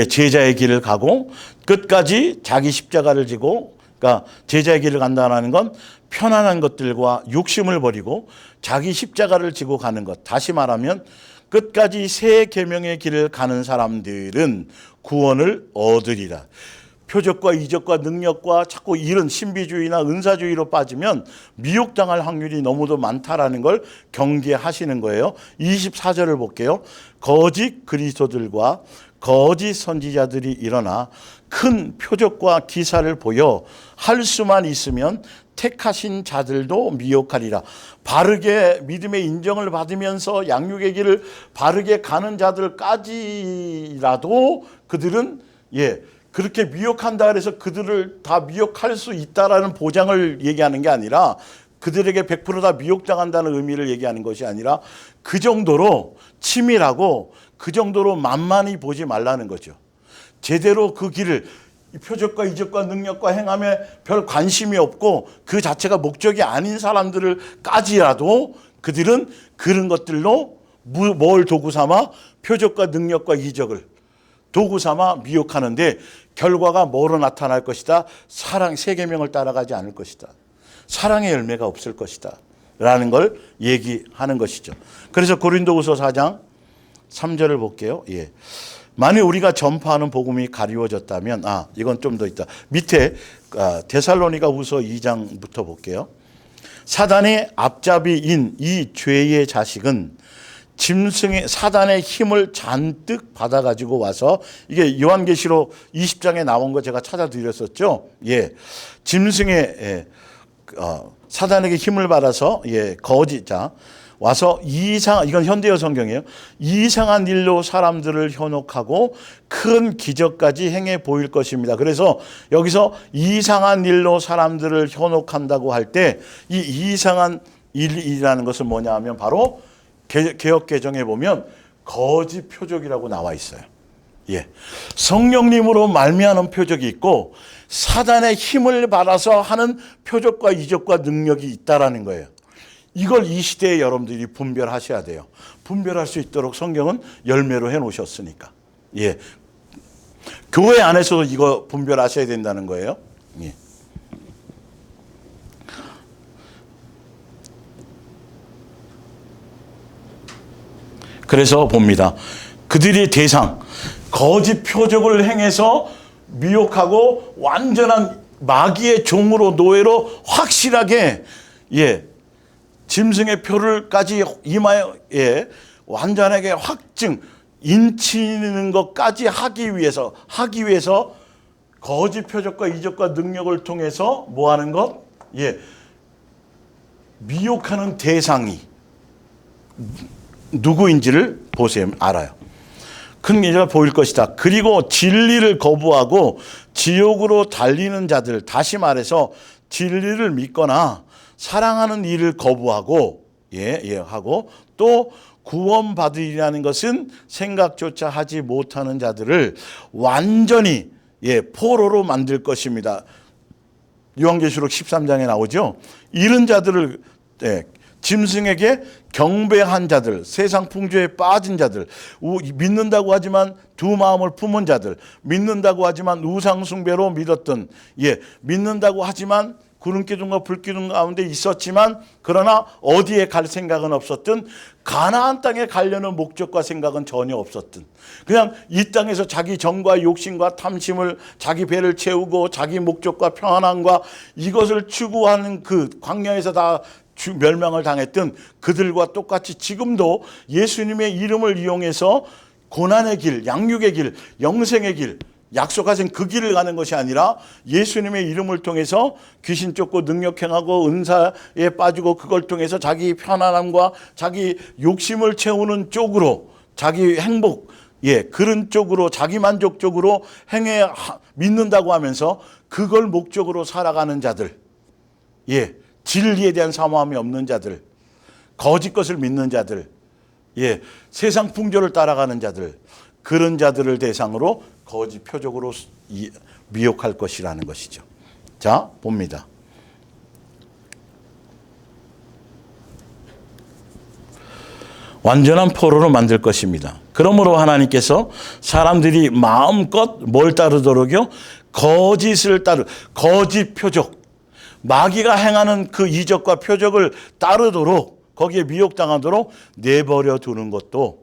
제자의 길을 가고 끝까지 자기 십자가를 지고, 그러니까 제자의 길을 간다는 건 편안한 것들과 욕심을 버리고 자기 십자가를 지고 가는 것. 다시 말하면 끝까지 새 계명의 길을 가는 사람들은 구원을 얻으리라. 표적과 이적과 능력과 자꾸 이런 신비주의나 은사주의로 빠지면 미혹당할 확률이 너무도 많다라는 걸 경계하시는 거예요. 24절을 볼게요. 거짓 그리스도들과 거짓 선지자들이 일어나 큰 표적과 기사를 보여 할 수만 있으면 택하신 자들도 미혹하리라. 바르게 믿음의 인정을 받으면서 양육의 길을 바르게 가는 자들까지라도 그들은 그렇게 미혹한다 그래서 그들을 다 미혹할 수 있다라는 보장을 얘기하는 게 아니라, 그들에게 100% 다 미혹당한다는 의미를 얘기하는 것이 아니라, 그 정도로 치밀하고 그 정도로 만만히 보지 말라는 거죠. 제대로 그 길을 표적과 이적과 능력과 행함에 별 관심이 없고 그 자체가 목적이 아닌 사람들을까지라도 그들은 그런 것들로 뭘 도구 삼아 표적과 능력과 이적을 도구 삼아 미혹하는데 결과가 뭐로 나타날 것이다? 사랑, 세 계명을 따라가지 않을 것이다. 사랑의 열매가 없을 것이다 라는 걸 얘기하는 것이죠. 그래서 고린도후서 4장 3절을 볼게요. 만일 우리가 전파하는 복음이 가리워졌다면, 이건 좀 더 있다. 밑에 데살로니가후서 2장부터 볼게요. 사단의 앞잡이인 이 죄의 자식은 짐승의 사단의 힘을 잔뜩 받아가지고 와서, 이게 요한계시록 20장에 나온 거 제가 찾아드렸었죠. 짐승의 사단에게 힘을 받아서 거짓자 와서 이건 현대어 성경이에요. 이상한 일로 사람들을 현혹하고 큰 기적까지 행해 보일 것입니다. 그래서 여기서 이상한 일로 사람들을 현혹한다고 할 때 이 이상한 일이라는 것은 뭐냐 하면 바로 개역개정에 보면 거짓 표적이라고 나와 있어요. 성령님으로 말미암은 표적이 있고 사단의 힘을 받아서 하는 표적과 이적과 능력이 있다라는 거예요. 이걸 이 시대에 여러분들이 분별하셔야 돼요. 분별할 수 있도록 성경은 열매로 해놓으셨으니까. 교회 안에서도 이거 분별하셔야 된다는 거예요. 그래서 봅니다. 그들의 대상, 거짓 표적을 행해서 미혹하고 완전한 마귀의 종으로 노예로 확실하게 짐승의 표를까지 이마에 완전하게 확증 인치는 것까지 하기 위해서 거짓 표적과 이적과 능력을 통해서 뭐 하는 것? 미혹하는 대상이 누구인지를 보세요. 알아요. 큰 일이 보일 것이다. 그리고 진리를 거부하고 지옥으로 달리는 자들, 다시 말해서 진리를 믿거나 사랑하는 일을 거부하고 하고 또 구원받으리라는 것은 생각조차 하지 못하는 자들을 완전히 포로로 만들 것입니다. 요한계시록 13장에 나오죠. 이런 자들을 짐승에게 경배한 자들, 세상 풍조에 빠진 자들, 믿는다고 하지만 두 마음을 품은 자들, 믿는다고 하지만 우상 숭배로 믿었던, 믿는다고 하지만 구름 기둥과 불 기둥 가운데 있었지만 그러나 어디에 갈 생각은 없었던, 가나안 땅에 가려는 목적과 생각은 전혀 없었던, 그냥 이 땅에서 자기 정과 욕심과 탐심을, 자기 배를 채우고 자기 목적과 평안함과 이것을 추구하는 그 광야에서 다 멸망을 당했던 그들과 똑같이 지금도 예수님의 이름을 이용해서 고난의 길, 양육의 길, 영생의 길, 약속하신 그 길을 가는 것이 아니라 예수님의 이름을 통해서 귀신 쫓고 능력 행하고 은사에 빠지고 그걸 통해서 자기 편안함과 자기 욕심을 채우는 쪽으로, 자기 행복, 그런 쪽으로, 자기 만족 쪽으로 믿는다고 하면서 그걸 목적으로 살아가는 자들, 진리에 대한 사모함이 없는 자들, 거짓 것을 믿는 자들, 세상 풍조를 따라가는 자들, 그런 자들을 대상으로 거짓 표적으로 미혹할 것이라는 것이죠. 자, 봅니다. 완전한 포로로 만들 것입니다. 그러므로 하나님께서 사람들이 마음껏 뭘 따르도록요? 거짓을 거짓 표적. 마귀가 행하는 그 이적과 표적을 따르도록, 거기에 미혹당하도록 내버려 두는 것도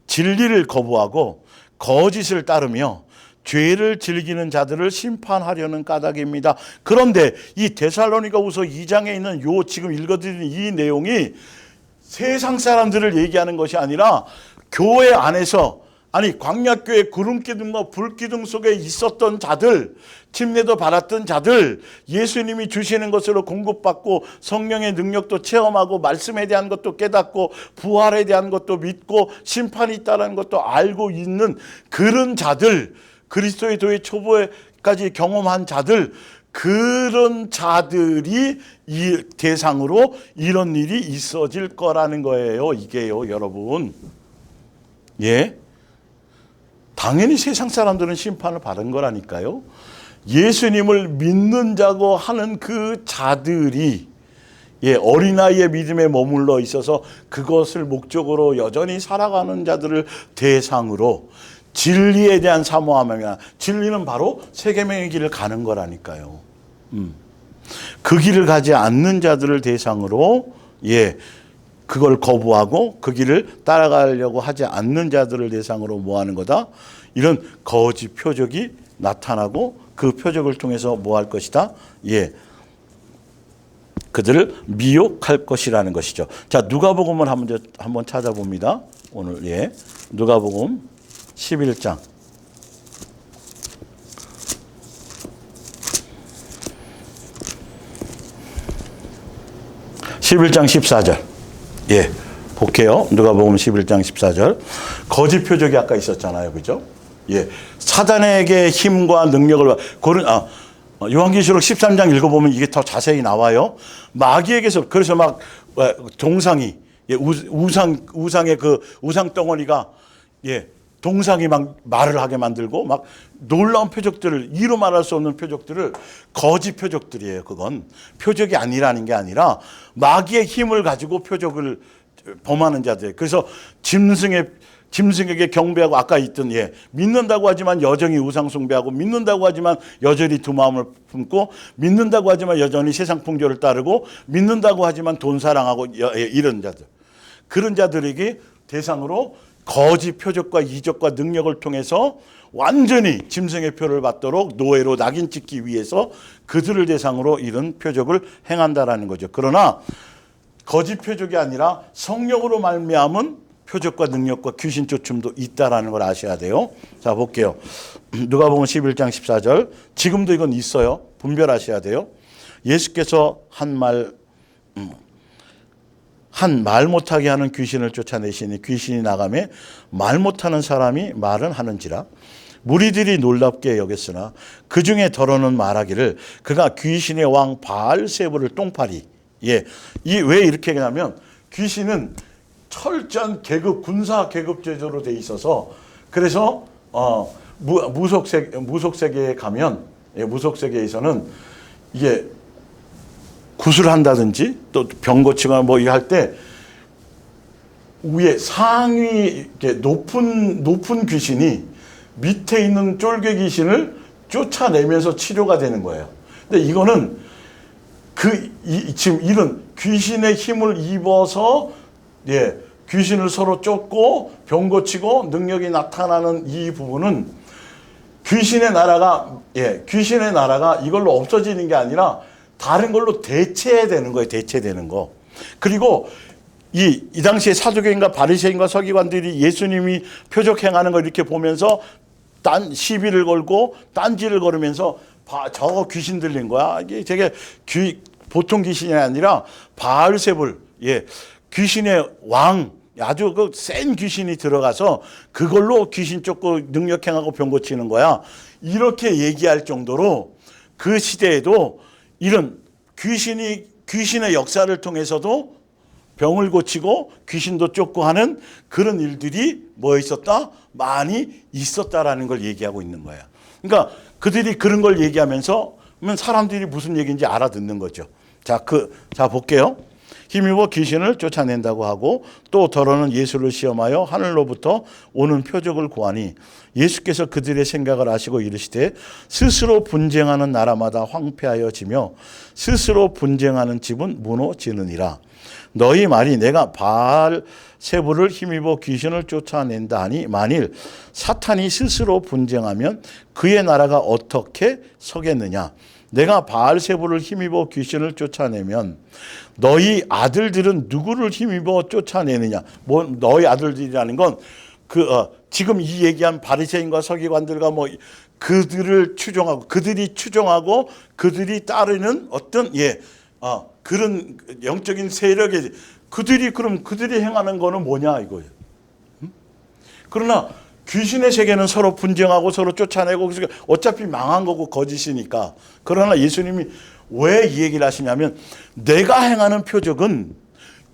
진리를 거부하고 거짓을 따르며 죄를 즐기는 자들을 심판하려는 까닭입니다. 그런데 이 데살로니가후서 2장에 있는 요 지금 읽어드린 이 내용이 세상 사람들을 얘기하는 것이 아니라 교회 안에서, 아니 광야교회 구름기둥과 불기둥 속에 있었던 자들, 침례도 받았던 자들, 예수님이 주시는 것으로 공급받고 성령의 능력도 체험하고 말씀에 대한 것도 깨닫고 부활에 대한 것도 믿고 심판이 있다는 것도 알고 있는 그런 자들, 그리스도의 도의 초보까지 경험한 자들, 그런 자들이 이 대상으로 이런 일이 있어질 거라는 거예요. 이게요, 여러분. 예. 당연히 세상 사람들은 심판을 받은 거라니까요. 예수님을 믿는 자고 하는 그 자들이, 예, 어린아이의 믿음에 머물러 있어서 그것을 목적으로 여전히 살아가는 자들을 대상으로 진리에 대한 사모함이야. 진리는 바로 세계명의 길을 가는 거라니까요. 그 길을 가지 않는 자들을 대상으로, 예, 그걸 거부하고 그 길을 따라가려고 하지 않는 자들을 대상으로 뭐 하는 거다? 이런 거짓 표적이 나타나고 그 표적을 통해서 뭐 할 것이다? 예, 그들을 미혹할 것이라는 것이죠. 자, 누가복음을 한번 찾아봅니다. 오늘, 예, 누가복음 11장. 11장 14절. 예, 볼게요. 누가복음 11장 14절. 거짓 표적이 아까 있었잖아요. 그죠? 예. 사단에게 힘과 능력을 요한계시록 13장 읽어보면 이게 더 자세히 나와요. 마귀에게서, 그래서 막 동상이, 예, 우상의 그 우상 덩어리가, 예, 동상이 막 말을 하게 만들고 막 놀라운 표적들을, 이루 말할 수 없는 표적들을, 거짓 표적들이에요. 그건 표적이 아니라는 게 아니라 마귀의 힘을 가지고 표적을 범하는 자들. 그래서 짐승에게 경배하고, 아까 있던, 예, 믿는다고 하지만 여전히 우상 숭배하고, 믿는다고 하지만 여전히 두 마음을 품고, 믿는다고 하지만 여전히 세상 풍조를 따르고, 믿는다고 하지만 돈 사랑하고, 이런 자들. 그런 자들에게 대상으로 거짓 표적과 이적과 능력을 통해서 완전히 짐승의 표를 받도록 노예로 낙인 찍기 위해서 그들을 대상으로 이런 표적을 행한다라는 거죠. 그러나 거짓 표적이 아니라 성령으로 말미암은 표적과 능력과 귀신 쫓음도 있다라는 걸 아셔야 돼요. 자, 볼게요. 누가복음 11장 14절. 지금도 이건 있어요. 분별하셔야 돼요. 예수께서 한 말 못하게 하는 귀신을 쫓아내시니 귀신이 나가매 말 못하는 사람이 말은 하는지라. 무리들이 놀랍게 여겼으나 그 중에 더러는 말하기를 그가 귀신의 왕 바알세불을 똥파리. 예, 왜 이렇게 하냐면 귀신은 철저한 군사 계급 제도로 돼 있어서, 그래서 무속세계에 가면, 예, 무속세계에서는 이게 구슬한다든지 또 병 고치거나 뭐 이거 할 때 위에 상위 이렇게 높은 귀신이 밑에 있는 쫄개 귀신을 쫓아내면서 치료가 되는 거예요. 근데 이거는 지금 이런 귀신의 힘을 입어서, 예, 귀신을 서로 쫓고 병 고치고 능력이 나타나는 이 부분은 귀신의 나라가 이걸로 없어지는 게 아니라 다른 걸로 대체되는 거예요. 대체되는 거. 그리고 이 당시에 사두개인과 바리새인과 서기관들이 예수님이 표적 행하는 걸 이렇게 보면서 시비를 걸고 딴지를 걸으면서 저거 귀신 들린 거야. 이게 되게 보통 귀신이 아니라 바알세불, 예, 귀신의 왕, 아주 그 센 귀신이 들어가서 그걸로 귀신 쫓고 능력 행하고 병 고치는 거야. 이렇게 얘기할 정도로 그 시대에도 이런 귀신의 역사를 통해서도 병을 고치고 귀신도 쫓고 하는 그런 일들이 뭐 있었다? 많이 있었다라는 걸 얘기하고 있는 거야. 그러니까 그들이 그런 걸 얘기하면서 사람들이 무슨 얘기인지 알아듣는 거죠. 자, 볼게요. 힘입어 귀신을 쫓아낸다고 하고 또 더러는 예수를 시험하여 하늘로부터 오는 표적을 구하니 예수께서 그들의 생각을 아시고 이르시되 스스로 분쟁하는 나라마다 황폐하여지며 스스로 분쟁하는 집은 무너지느니라. 너희 말이 내가 바알세불을 힘입어 귀신을 쫓아낸다 하니 만일 사탄이 스스로 분쟁하면 그의 나라가 어떻게 서겠느냐. 내가 바알세불을 힘입어 귀신을 쫓아내면 너희 아들들은 누구를 힘입어 쫓아내느냐. 뭐 너희 아들들이라는 건 지금 이 얘기한 바리새인과 서기관들과 뭐 그들을 추종하고 그들이 따르는 어떤 그런 영적인 세력이 그들이 행하는 거는 뭐냐 이거예요. 그러나 귀신의 세계는 서로 분쟁하고 서로 쫓아내고 어차피 망한 거고 거짓이니까. 그러나 예수님이 왜 이 얘기를 하시냐면 내가 행하는 표적은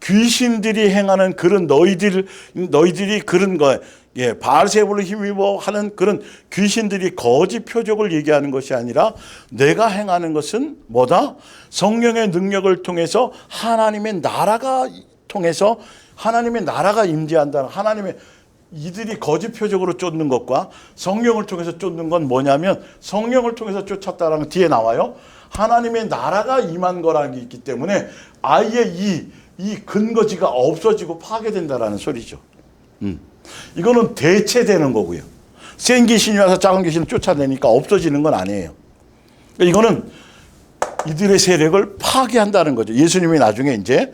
귀신들이 행하는 그런 너희들이 그런 거 바알세불을 힘입어 하는 그런 귀신들이 거짓 표적을 얘기하는 것이 아니라 내가 행하는 것은 뭐다? 성령의 능력을 통해서 하나님의 나라가 임재한다는 이들이 거짓 표적으로 쫓는 것과 성령을 통해서 쫓는 건 뭐냐면 성령을 통해서 쫓았다라는 건 뒤에 나와요. 하나님의 나라가 임한 거라는 게 있기 때문에 아예 이 근거지가 없어지고 파괴된다라는 소리죠. 이거는 대체되는 거고요. 센 귀신이 와서 작은 귀신을 쫓아내니까 없어지는 건 아니에요. 이거는 이들의 세력을 파괴한다는 거죠. 예수님이 나중에 이제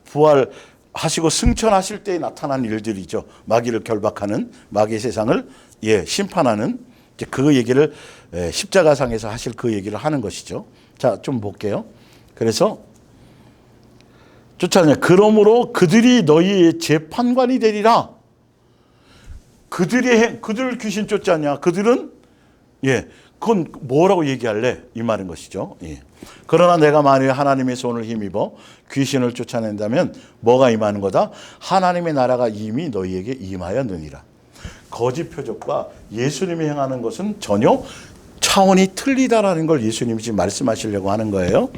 부활하시고 승천하실 때에 나타난 일들이죠. 마귀를 결박하는 마귀의 세상을 심판하는 그 얘기를 십자가상에서 하실 그 얘기를 하는 것이죠. 자, 좀 볼게요. 그래서 쫓아내냐. 그러므로 그들이 너희의 재판관이 되리라. 그들 귀신 쫓지 그들은 그건 뭐라고 얘기할래? 이 말인 것이죠. 그러나 내가 만일 하나님의 손을 힘입어 귀신을 쫓아낸다면 뭐가 임하는 거다? 하나님의 나라가 이미 너희에게 임하였느니라. 거짓 표적과 예수님이 행하는 것은 전혀 차원이 틀리다라는 걸 예수님이 지금 말씀하시려고 하는 거예요.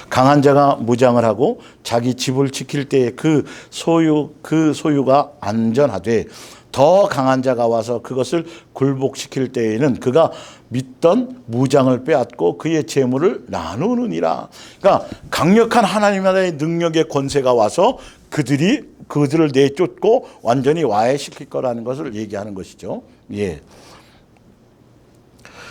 강한 자가 무장을 하고 자기 집을 지킬 때에 그 소유가 안전하되 더 강한 자가 와서 그것을 굴복시킬 때에는 그가 믿던 무장을 빼앗고 그의 재물을 나누느니라. 그러니까 강력한 하나님 나라의 능력의 권세가 와서 그들을 내쫓고 완전히 와해시킬 거라는 것을 얘기하는 것이죠.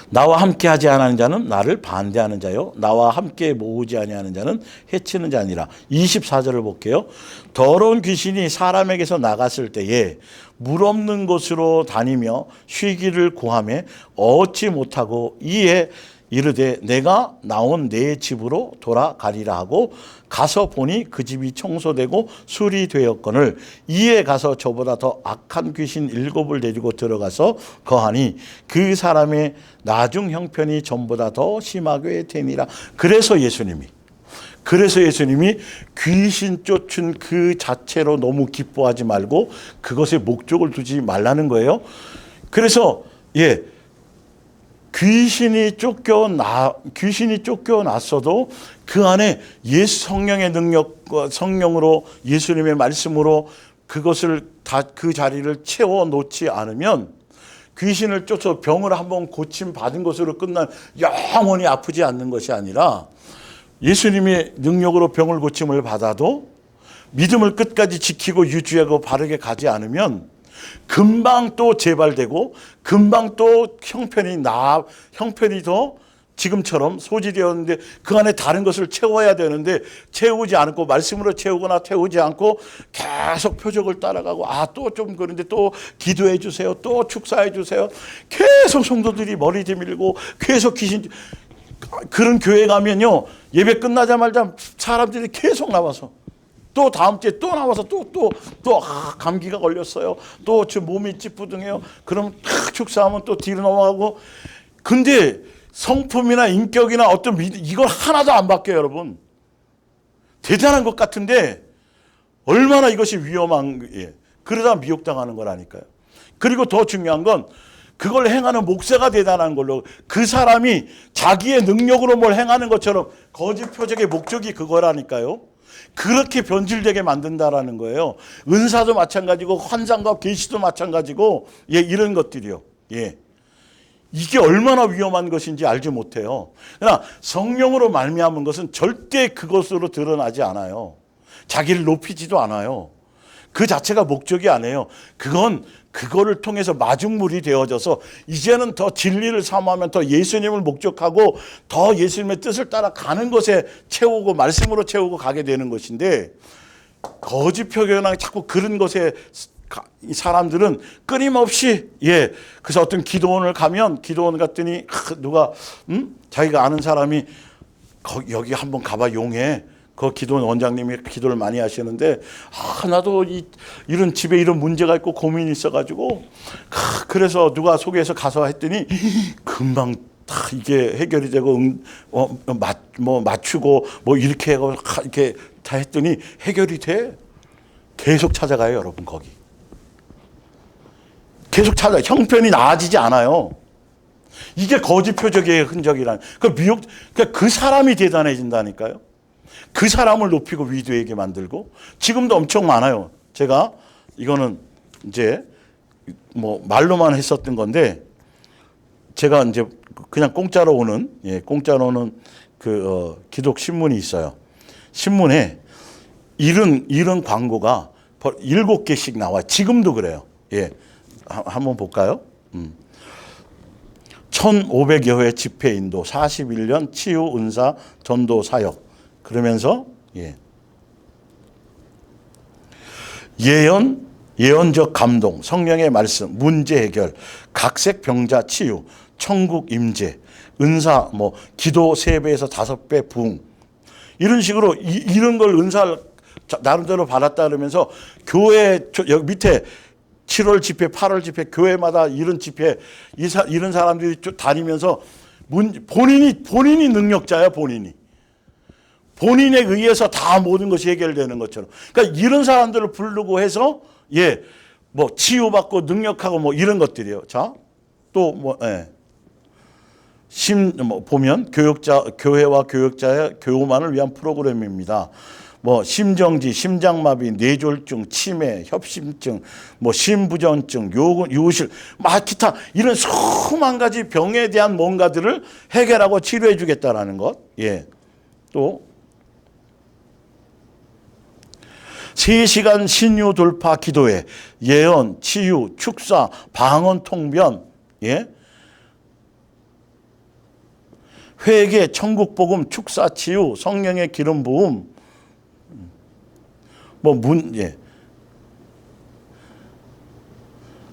나와 함께 하지 않은 자는 나를 반대하는 자요 나와 함께 모으지 아니하는 자는 해치는 자니라. 24절을 볼게요. 더러운 귀신이 사람에게서 나갔을 때에 물 없는 곳으로 다니며 쉬기를 구하며 얻지 못하고 이에 이르되 내가 나온 내 집으로 돌아가리라 하고 가서 보니 그 집이 청소되고 수리되었거늘 이에 가서 저보다 더 악한 귀신 7을 데리고 들어가서 거하니 그 사람의 나중 형편이 전보다 더 심하게 되니라. 그래서 예수님이 귀신 쫓은 그 자체로 너무 기뻐하지 말고 그것에 목적을 두지 말라는 거예요. 그래서 귀신이 쫓겨났어도 그 안에 예수 성령의 능력과 성령으로 예수님의 말씀으로 그것을 그 자리를 채워 놓지 않으면 귀신을 쫓아 병을 한번 고침 받은 것으로 끝난 영원히 아프지 않는 것이 아니라 예수님의 능력으로 병을 고침을 받아도 믿음을 끝까지 지키고 유지하고 바르게 가지 않으면 금방 또 재발되고 금방 또 형편이 더 지금처럼 소지되었는데 그 안에 다른 것을 채워야 되는데 채우지 않고 말씀으로 채우거나 채우지 않고 계속 표적을 따라가고 또 좀 그런데 또 기도해 주세요. 또 축사해 주세요. 계속 성도들이 머리 들밀고 계속 그런 교회 가면요. 예배 끝나자마자 사람들이 계속 나와서 또 다음 주에 또 나와서 또 감기가 걸렸어요. 또 저 몸이 찌뿌둥해요. 그럼 축사하면 또 뒤로 넘어가고. 근데 성품이나 인격이나 어떤 이걸 하나도 안 바뀌어요, 여러분. 대단한 것 같은데 얼마나 이것이 위험한, 예. 그러다 미혹당하는 거라니까요. 그리고 더 중요한 건 그걸 행하는 목사가 대단한 걸로 그 사람이 자기의 능력으로 뭘 행하는 것처럼 거짓 표적의 목적이 그거라니까요. 그렇게 변질되게 만든다라는 거예요. 은사도 마찬가지고 환상과 계시도 마찬가지고 예, 이런 것들이요. 예. 이게 얼마나 위험한 것인지 알지 못해요. 그러나 성령으로 말미암은 것은 절대 그것으로 드러나지 않아요. 자기를 높이지도 않아요. 그 자체가 목적이 아니에요. 그건 그거를 통해서 마중물이 되어져서 이제는 더 진리를 삼으면 더 예수님을 목적하고 더 예수님의 뜻을 따라 가는 것에 채우고 말씀으로 채우고 가게 되는 것인데, 거짓 표현하고 자꾸 그런 것에 이 사람들은 끊임없이, 예, 그래서 어떤 기도원을 가면 기도원 갔더니 누가 자기가 아는 사람이 여기 한번 가봐 용해. 그 기도원 원장님이 기도를 많이 하시는데, 나도 이런 집에 이런 문제가 있고 고민이 있어가지고, 그래서 누가 소개해서 가서 했더니 금방 다 이게 해결이 되고, 맞추고 뭐 이렇게 하고 이렇게 다 했더니 해결이 돼. 계속 찾아가요, 여러분 거기. 계속 찾아. 형편이 나아지지 않아요. 이게 거짓 표적의 흔적이란. 그 사람이 대단해진다니까요. 그 사람을 높이고 위대하게 만들고, 지금도 엄청 많아요. 제가 이거는 이제 뭐 말로만 했었던 건데, 제가 이제 그냥 공짜로 오는 그 기독 신문이 있어요. 신문에 이런 광고가 7개씩 나와요. 지금도 그래요. 예. 한번 볼까요? 1500여 회 집회 인도, 41년 치유 은사 전도 사역. 그러면서 예언적 감동, 성령의 말씀, 문제 해결, 각색 병자 치유, 천국 임재, 은사, 뭐 기도 3배에서 5배 부흥, 이런 식으로 이런 걸 은사를 나름대로 받았다 그러면서 교회 여기 밑에 7월 집회, 8월 집회, 교회마다 이런 집회, 이런 사람들이 쭉 다니면서 본인이 능력자야, 본인에 의해서 다 모든 것이 해결되는 것처럼. 그러니까 이런 사람들을 부르고 해서 뭐 치유받고 능력하고 뭐 이런 것들이에요. 자, 또 보면 교회와 교역자의 교우만을 위한 프로그램입니다. 뭐 심정지, 심장마비, 뇌졸중, 치매, 협심증, 뭐 심부전증, 요실, 막 기타 이런 수만 가지 병에 대한 뭔가들을 해결하고 치료해 주겠다라는 것. 예. 또 3시간 신유 돌파 기도회, 예언, 치유, 축사, 방언, 통변, 예. 회개, 천국 복음, 축사, 치유, 성령의 기름 부음,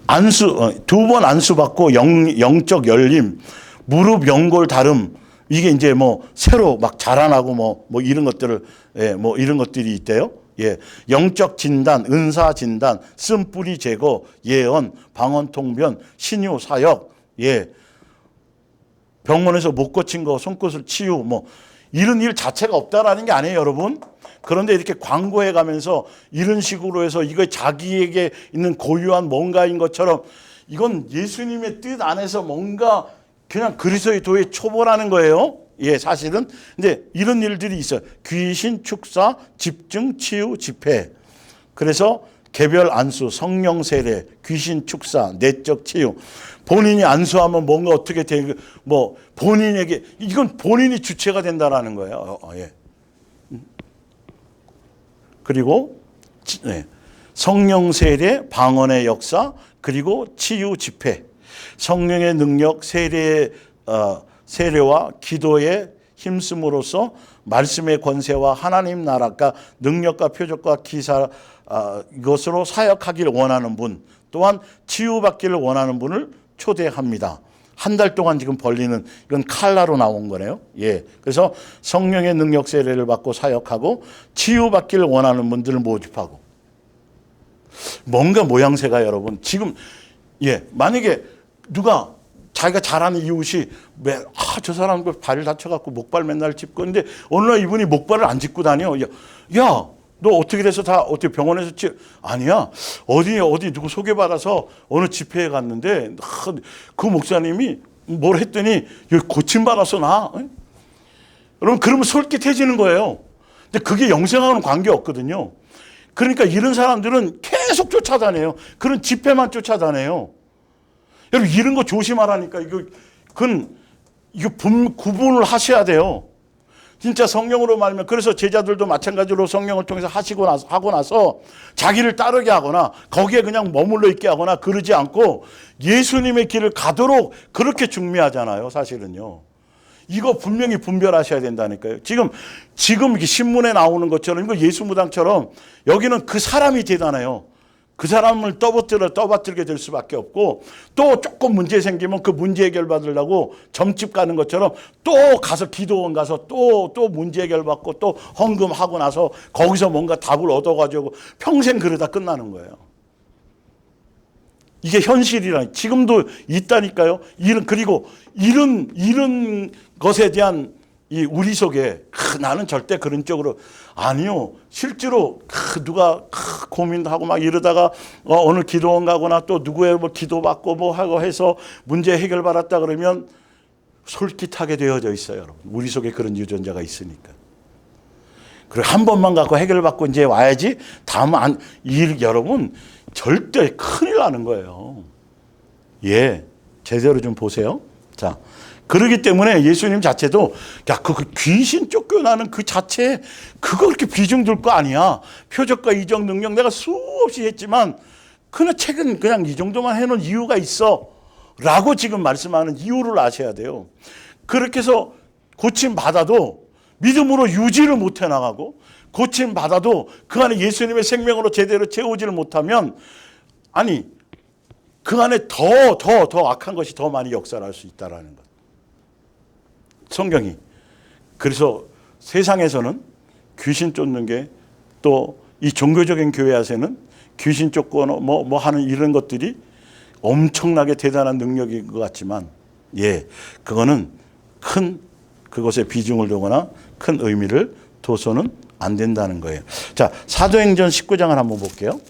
안수, 2번 안수 받고 영적 열림, 무릎 연골 다름, 이게 이제 뭐 새로 막 자라나고 뭐 이런 것들을, 뭐 이런 것들이 있대요. 예. 영적 진단, 은사 진단, 쓴뿌리 제거, 예언, 방언 통변, 신유 사역, 예. 병원에서 못 고친 거 손끝을 치유, 뭐 이런 일 자체가 없다라는 게 아니에요, 여러분. 그런데 이렇게 광고해 가면서 이런 식으로 해서 이거 자기에게 있는 고유한 뭔가인 것처럼, 이건 예수님의 뜻 안에서 뭔가 그냥 그리스도의 초보라는 거예요. 예, 사실은. 근데 이런 일들이 있어요. 귀신 축사, 집중, 치유, 집회. 그래서 개별 안수, 성령 세례, 귀신 축사, 내적 치유. 본인이 안수하면 뭔가 어떻게 되고, 뭐 본인에게, 이건 본인이 주체가 된다라는 거예요. 예. 그리고 성령 세례, 방언의 역사, 그리고 치유 집회, 성령의 능력, 세례와 기도에 힘쓰므로써 말씀의 권세와 하나님 나라가 능력과 표적과 기사 이것으로 사역하기를 원하는 분, 또한 치유받기를 원하는 분을 초대합니다. 한 달 동안 지금 벌리는, 이건 칼라로 나온 거네요. 예. 그래서 성령의 능력 세례를 받고 사역하고 치유받기를 원하는 분들을 모집하고. 뭔가 모양새가 여러분 지금 만약에 누가 자기가 잘하는 이웃이 저 사람 발을 다쳐갖고 목발 맨날 짚고, 근데 어느 날 이분이 목발을 안 짚고 다녀. 야, 너 어떻게 돼서 다 어떻게 병원에서 아니야. 어디 누구 소개받아서 어느 집회에 갔는데 그 목사님이 뭘 했더니 여기 고침받았어 나. 여러분 그러면 솔깃해지는 거예요. 근데 그게 영생하고는 관계없거든요. 그러니까 이런 사람들은 계속 쫓아다녀요. 그런 집회만 쫓아다녀요. 여러분 이런 거 조심하라니까. 이거 구분을 하셔야 돼요. 진짜 성령으로 말하면 그래서 제자들도 마찬가지로 성령을 통해서 하고 나서 자기를 따르게 하거나 거기에 그냥 머물러 있게 하거나 그러지 않고 예수님의 길을 가도록 그렇게 중미하잖아요. 사실은요. 이거 분명히 분별하셔야 된다니까요. 지금 이렇게 신문에 나오는 것처럼 이거 예수 무당처럼 여기는 그 사람이 대단해요. 그 사람을 떠받들게 될 수밖에 없고 또 조금 문제 생기면 그 문제 해결 받으려고 점집 가는 것처럼 또 가서 기도원 가서 또 문제 해결 받고 또 헌금하고 나서 거기서 뭔가 답을 얻어가지고 평생 그러다 끝나는 거예요. 이게 현실이라 지금도 있다니까요. 그리고 이런 것에 대한 이 우리 속에 나는 절대 그런 쪽으로 아니요. 실제로 누가 고민하고 막 이러다가 오늘 기도원 가거나 또 누구의 뭐 기도받고 뭐 하고 해서 문제 해결 받았다 그러면 솔깃하게 되어져 있어요. 여러분. 우리 속에 그런 유전자가 있으니까. 그리고 한 번만 갖고 해결받고 이제 와야지 다음은 여러분 절대 큰일 나는 거예요. 예, 제대로 좀 보세요. 자, 그러기 때문에 예수님 자체도 그 귀신 쫓겨나는 그 자체에 그거 그렇게 비중 둘 거 아니야. 표적과 이적 능력 내가 수없이 했지만 그냥 책은 그냥 이 정도만 해놓은 이유가 있어 라고 지금 말씀하는 이유를 아셔야 돼요. 그렇게 해서 고침받아도 믿음으로 유지를 못해 나가고 고침받아도 그 안에 예수님의 생명으로 제대로 채우지를 못하면 그 안에 더 악한 것이 더 많이 역사할 수 있다라는 것. 성경이. 그래서 세상에서는 귀신 쫓는 게 또 이 종교적인 교회에서는 귀신 쫓고 뭐 하는 이런 것들이 엄청나게 대단한 능력인 것 같지만 예, 그거는 큰 그것에 비중을 두거나 큰 의미를 둬서는 안 된다는 거예요. 자, 사도행전 19장을 한번 볼게요.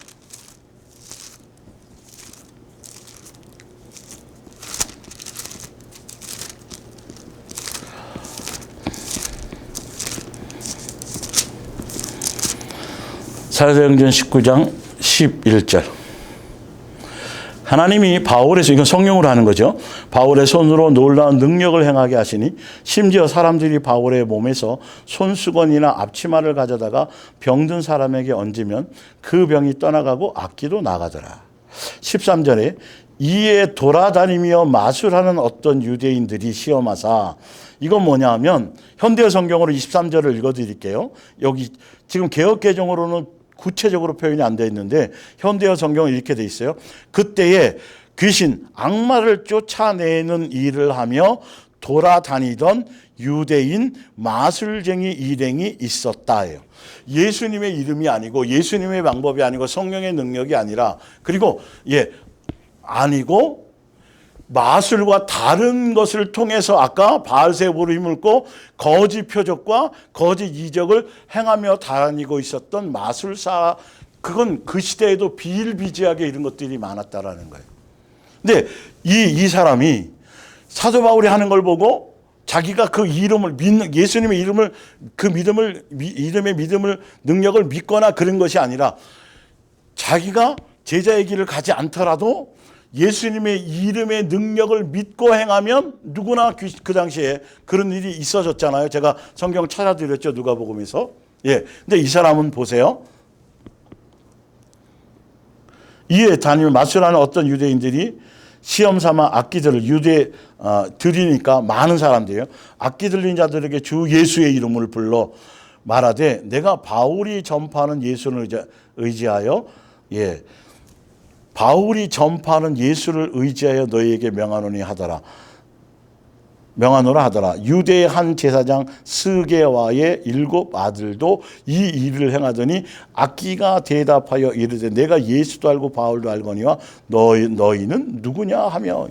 사도행전 19장 11절. 하나님이 바울에서, 이건 성령으로 하는 거죠. 바울의 손으로 놀라운 능력을 행하게 하시니 심지어 사람들이 바울의 몸에서 손수건이나 앞치마를 가져다가 병든 사람에게 얹으면 그 병이 떠나가고 악기도 나가더라. 13절에 이에 돌아다니며 마술하는 어떤 유대인들이 시험하사, 이건 뭐냐 하면 현대어 성경으로 23절을 읽어드릴게요. 여기 지금 개역개정으로는 구체적으로 표현이 안 되어 있는데 현대어 성경은 이렇게 되어 있어요. 그때에 귀신, 악마를 쫓아내는 일을 하며 돌아다니던 유대인 마술쟁이 일행이 있었다예요. 예수님의 이름이 아니고 예수님의 방법이 아니고 성령의 능력이 아니라 그리고 아니고 마술과 다른 것을 통해서 아까 바알세부를 힘을고 거짓 표적과 거짓 이적을 행하며 다니고 있었던 마술사, 그건 그 시대에도 비일비재하게 이런 것들이 많았다라는 거예요. 근데 이 사람이 사도 바울이 하는 걸 보고 자기가 그 이름을 믿는, 예수님의 이름을, 그 이름의 믿음을, 능력을 믿거나 그런 것이 아니라 자기가 제자의 길을 가지 않더라도 예수님의 이름의 능력을 믿고 행하면 누구나 그 당시에 그런 일이 있어졌잖아요. 제가 성경 찾아드렸죠. 누가복음에서. 예. 근데 이 사람은 보세요. 이에 다니며 마술하는 어떤 유대인들이 시험 삼아 악기 들리니까 많은 사람들이에요. 악기 들린 자들에게 주 예수의 이름을 불러 말하되 내가 바울이 전파하는 예수를 의지하여 바울이 전파하는 예수를 의지하여 너희에게 명하노라 하더라. 유대의 한 제사장 스게와의 7 아들도 이 일을 행하더니 악기가 대답하여 이르되 내가 예수도 알고 바울도 알거니와 너희는 누구냐 하며,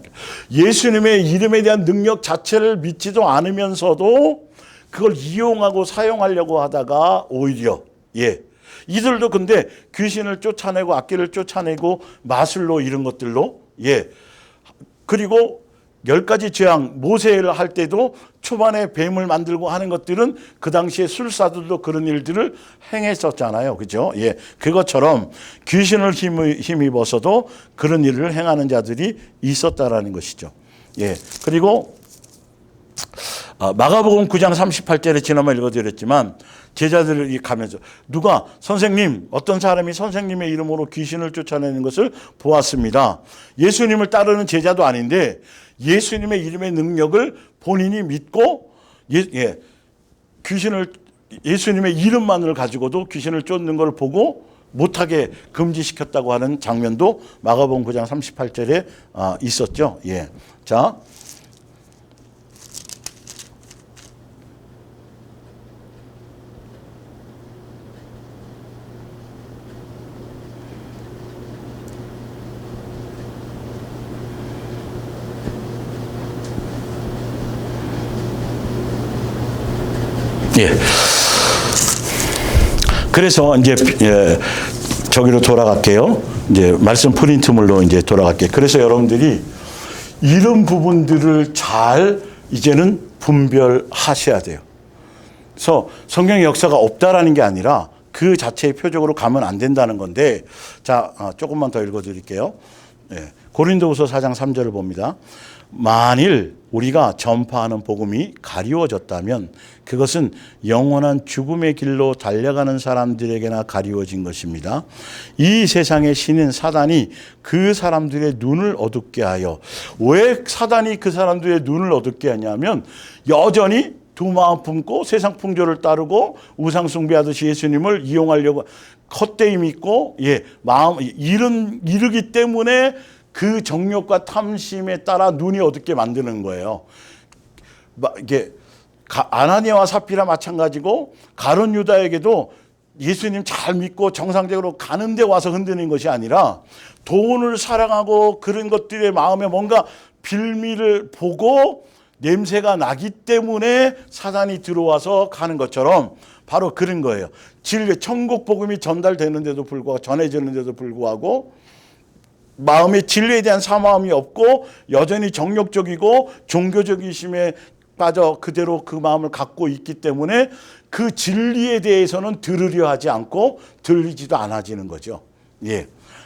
예수님의 이름에 대한 능력 자체를 믿지도 않으면서도 그걸 이용하고 사용하려고 하다가 오히려 이들도 근데 귀신을 쫓아내고 악귀를 쫓아내고 마술로 이런 것들로 그리고 10가지 재앙 모세를 할 때도 초반에 뱀을 만들고 하는 것들은 그 당시에 술사들도 그런 일들을 행했었잖아요. 그죠? 그것처럼 귀신을 힘입어서도 그런 일을 행하는 자들이 있었다라는 것이죠. 그리고 마가복음 9장 38절에 지난번 읽어드렸지만 제자들이 가면서 누가 선생님, 어떤 사람이 선생님의 이름으로 귀신을 쫓아내는 것을 보았습니다. 예수님을 따르는 제자도 아닌데 예수님의 이름의 능력을 본인이 믿고 예수님의 이름만을 가지고도 귀신을 쫓는 걸 보고 못하게 금지시켰다고 하는 장면도 마가복음 9장 38절에 있었죠. 자, 그래서 이제 저기로 돌아갈게요. 이제 말씀 프린트물로 이제 돌아갈게요. 그래서 여러분들이 이런 부분들을 잘 이제는 분별하셔야 돼요. 그래서 성경의 역사가 없다라는 게 아니라 그 자체의 표적으로 가면 안 된다는 건데, 자, 조금만 더 읽어드릴게요. 고린도후서 4장 3절을 봅니다. 만일 우리가 전파하는 복음이 가리워졌다면 그것은 영원한 죽음의 길로 달려가는 사람들에게나 가리워진 것입니다. 이 세상의 신인 사단이 그 사람들의 눈을 어둡게 하여, 왜 사단이 그 사람들의 눈을 어둡게 하냐면 여전히 두 마음 품고 세상 풍조를 따르고 우상 숭배하듯이 예수님을 이용하려고 헛되이 믿고 마음 이르기 때문에 그 정욕과 탐심에 따라 눈이 어둡게 만드는 거예요. 이게 아나니아와 삽비라 마찬가지고 가룟 유다에게도 예수님 잘 믿고 정상적으로 가는 데 와서 흔드는 것이 아니라 돈을 사랑하고 그런 것들의 마음에 뭔가 빌미를 보고 냄새가 나기 때문에 사단이 들어와서 가는 것처럼 바로 그런 거예요. 천국 복음이 전달되는데도 불구하고, 전해지는데도 불구하고 마음의 진리에 대한 사모함이 없고 여전히 정욕적이고 종교적이심에 빠져 그대로 그 마음을 갖고 있기 때문에 그 진리에 대해서는 들으려 하지 않고 들리지도 않아지는 거죠.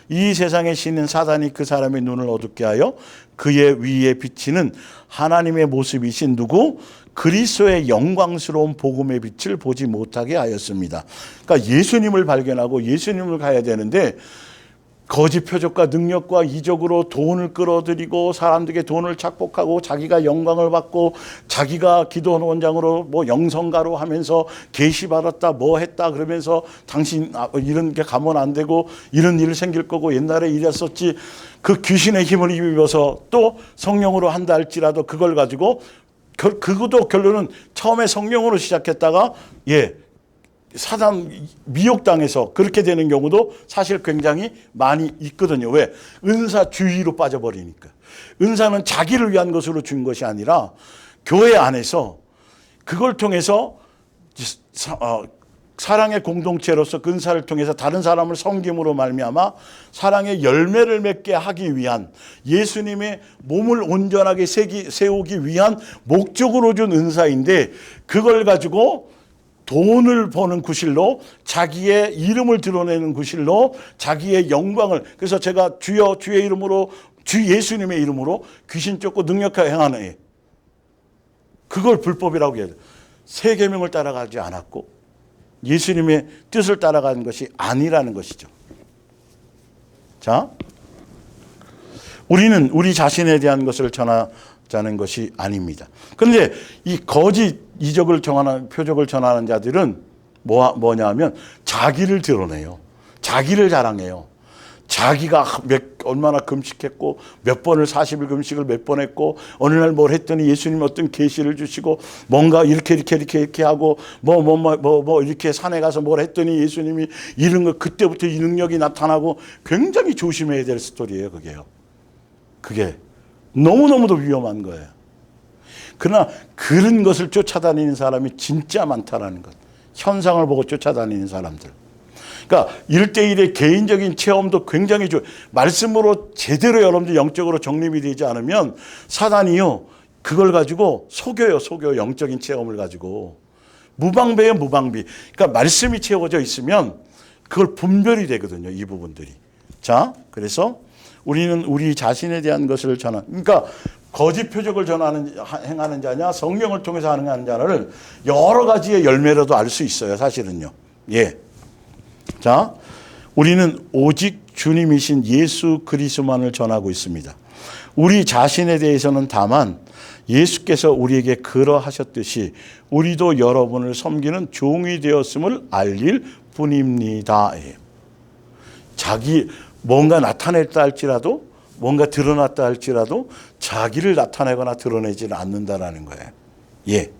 이 세상의 신인 사단이 그 사람의 눈을 어둡게 하여 그의 위에 비치는 하나님의 모습이신 누구? 그리스도의 영광스러운 복음의 빛을 보지 못하게 하였습니다. 그러니까 예수님을 발견하고 예수님을 가야 되는데 거짓 표적과 능력과 이적으로 돈을 끌어들이고 사람들에게 돈을 착복하고 자기가 영광을 받고 자기가 기도 원장으로 뭐 영성가로 하면서 계시 받았다 뭐 했다 그러면서 당신 이런 게 가면 안 되고 이런 일 생길 거고 옛날에 이랬었지, 그 귀신의 힘을 입어서 또 성령으로 한다 할지라도 그걸 가지고 그것도 결론은 처음에 성령으로 시작했다가 사단 미혹당해서 그렇게 되는 경우도 사실 굉장히 많이 있거든요. 왜? 은사주의로 빠져버리니까. 은사는 자기를 위한 것으로 준 것이 아니라 교회 안에서 그걸 통해서 사랑의 공동체로서 그 은사를 통해서 다른 사람을 섬김으로 말미암아 사랑의 열매를 맺게 하기 위한, 예수님의 몸을 온전하게 세우기 위한 목적으로 준 은사인데, 그걸 가지고 돈을 버는 구실로, 자기의 이름을 드러내는 구실로, 자기의 영광을, 그래서 제가 주의 이름으로, 주 예수님의 이름으로 귀신 쫓고 능력하게 행하는, 그걸 불법이라고 해야 돼. 세 계명을 따라가지 않았고 예수님의 뜻을 따라가는 것이 아니라는 것이죠. 자, 우리는 우리 자신에 대한 것을 전하자는 것이 아닙니다. 그런데 이 거짓 이적을 정하는, 표적을 전하는 자들은 뭐냐 하면 자기를 드러내요. 자기를 자랑해요. 자기가 얼마나 금식했고 몇 번을 40일 금식을 몇 번 했고 어느 날 뭘 했더니 예수님 어떤 계시를 주시고 뭔가 이렇게 하고 뭐 이렇게 산에 가서 뭘 했더니 예수님이 이런 거, 그때부터 이 능력이 나타나고, 굉장히 조심해야 될 스토리예요. 그게 너무너무도 위험한 거예요. 그러나 그런 것을 쫓아다니는 사람이 진짜 많다라는 것. 현상을 보고 쫓아다니는 사람들. 그러니까 1대1의 개인적인 체험도 굉장히 말씀으로 제대로 여러분들 영적으로 정립이 되지 않으면 사단이요, 그걸 가지고 속여요. 영적인 체험을 가지고. 무방비예요, 무방비. 그러니까 말씀이 채워져 있으면 그걸 분별이 되거든요, 이 부분들이. 자, 그래서 우리는 우리 자신에 대한 것을 그러니까 거짓 표적을 행하는 자냐, 성령을 통해서 하는 자를 여러 가지의 열매로도 알 수 있어요, 사실은요. 예. 자, 우리는 오직 주님이신 예수 그리스도만을 전하고 있습니다. 우리 자신에 대해서는 다만 예수께서 우리에게 그러하셨듯이 우리도 여러분을 섬기는 종이 되었음을 알릴 뿐입니다. 자기 뭔가 나타냈다 할지라도, 뭔가 드러났다 할지라도 자기를 나타내거나 드러내지는 않는다라는 거예요. 예.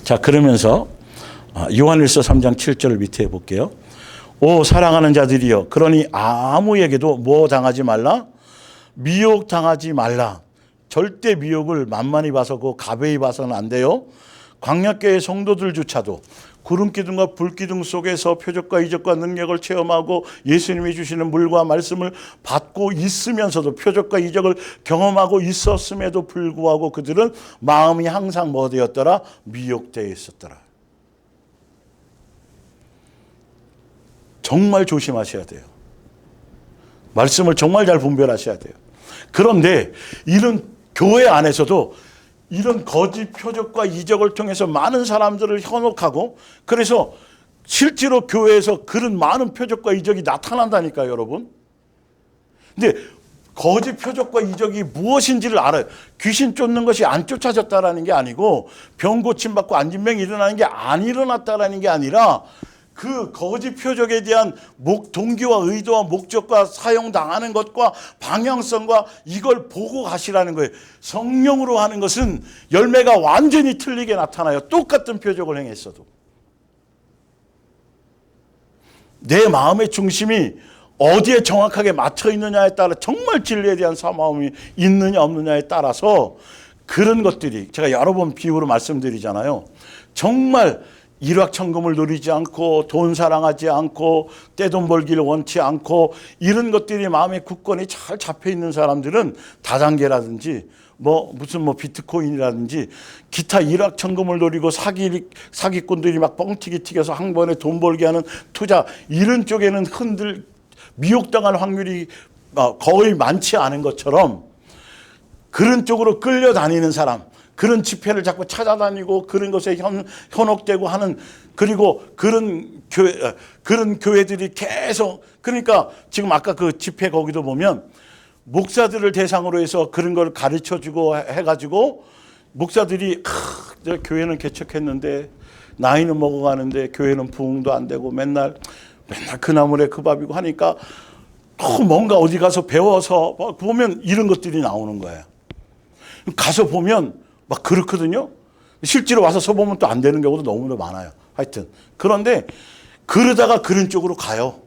자, 그러면서 요한일서 3장 7절 밑에 볼게요. 오 사랑하는 자들이여, 그러니 아무에게도 뭐 당하지 말라? 미혹 당하지 말라. 절대 미혹을 만만히 봐서고 가벼이 봐서는 안 돼요. 광야교회 성도들조차도 구름기둥과 불기둥 속에서 표적과 이적과 능력을 체험하고 예수님이 주시는 물과 말씀을 받고 있으면서도 표적과 이적을 경험하고 있었음에도 불구하고 그들은 마음이 항상 뭐 되었더라? 미혹되어 있었더라. 정말 조심하셔야 돼요. 말씀을 정말 잘 분별하셔야 돼요. 그런데 이런 교회 안에서도 이런 거짓 표적과 이적을 통해서 많은 사람들을 현혹하고, 그래서 실제로 교회에서 그런 많은 표적과 이적이 나타난다니까요, 여러분. 근데 거짓 표적과 이적이 무엇인지를 알아요. 귀신 쫓는 것이 안 쫓아졌다라는 게 아니고, 병 고침받고 안진병이 일어나는 게 안 일어났다라는 게 아니라, 그 거짓 표적에 대한 동기와 의도와 목적과 사용당하는 것과 방향성과 이걸 보고 가시라는 거예요. 성령으로 하는 것은 열매가 완전히 틀리게 나타나요. 똑같은 표적을 행했어도. 내 마음의 중심이 어디에 정확하게 맞춰 있느냐에 따라, 정말 진리에 대한 사모함이 있느냐 없느냐에 따라서 그런 것들이, 제가 여러 번 비유로 말씀드리잖아요. 정말 일확천금을 누리지 않고 돈 사랑하지 않고 떼돈 벌기를 원치 않고 이런 것들이 마음의 굳건히 잘 잡혀 있는 사람들은 다단계라든지 무슨 비트코인이라든지 기타 일확천금을 노리고 사기꾼들이 막 뻥튀기 튀겨서 한 번에 돈 벌게 하는 투자, 이런 쪽에는 미혹당할 확률이 거의 많지 않은 것처럼, 그런 쪽으로 끌려다니는 사람, 그런 집회를 자꾸 찾아다니고 그런 것에 현혹되고 하는, 그리고 그런 교회들이 계속, 그러니까 지금 아까 그 집회 거기도 보면 목사들을 대상으로 해서 그런 걸 가르쳐주고 해가지고 목사들이 교회는 개척했는데 나이는 먹어가는데 교회는 부흥도 안 되고 맨날 그 나물에 그 밥이고 하니까 또 뭔가 어디 가서 배워서 보면 이런 것들이 나오는 거예요. 가서 보면 막 그렇거든요. 실제로 와서 써보면 또 안 되는 경우도 너무나 많아요. 하여튼 그런데 그러다가 그런 쪽으로 가요.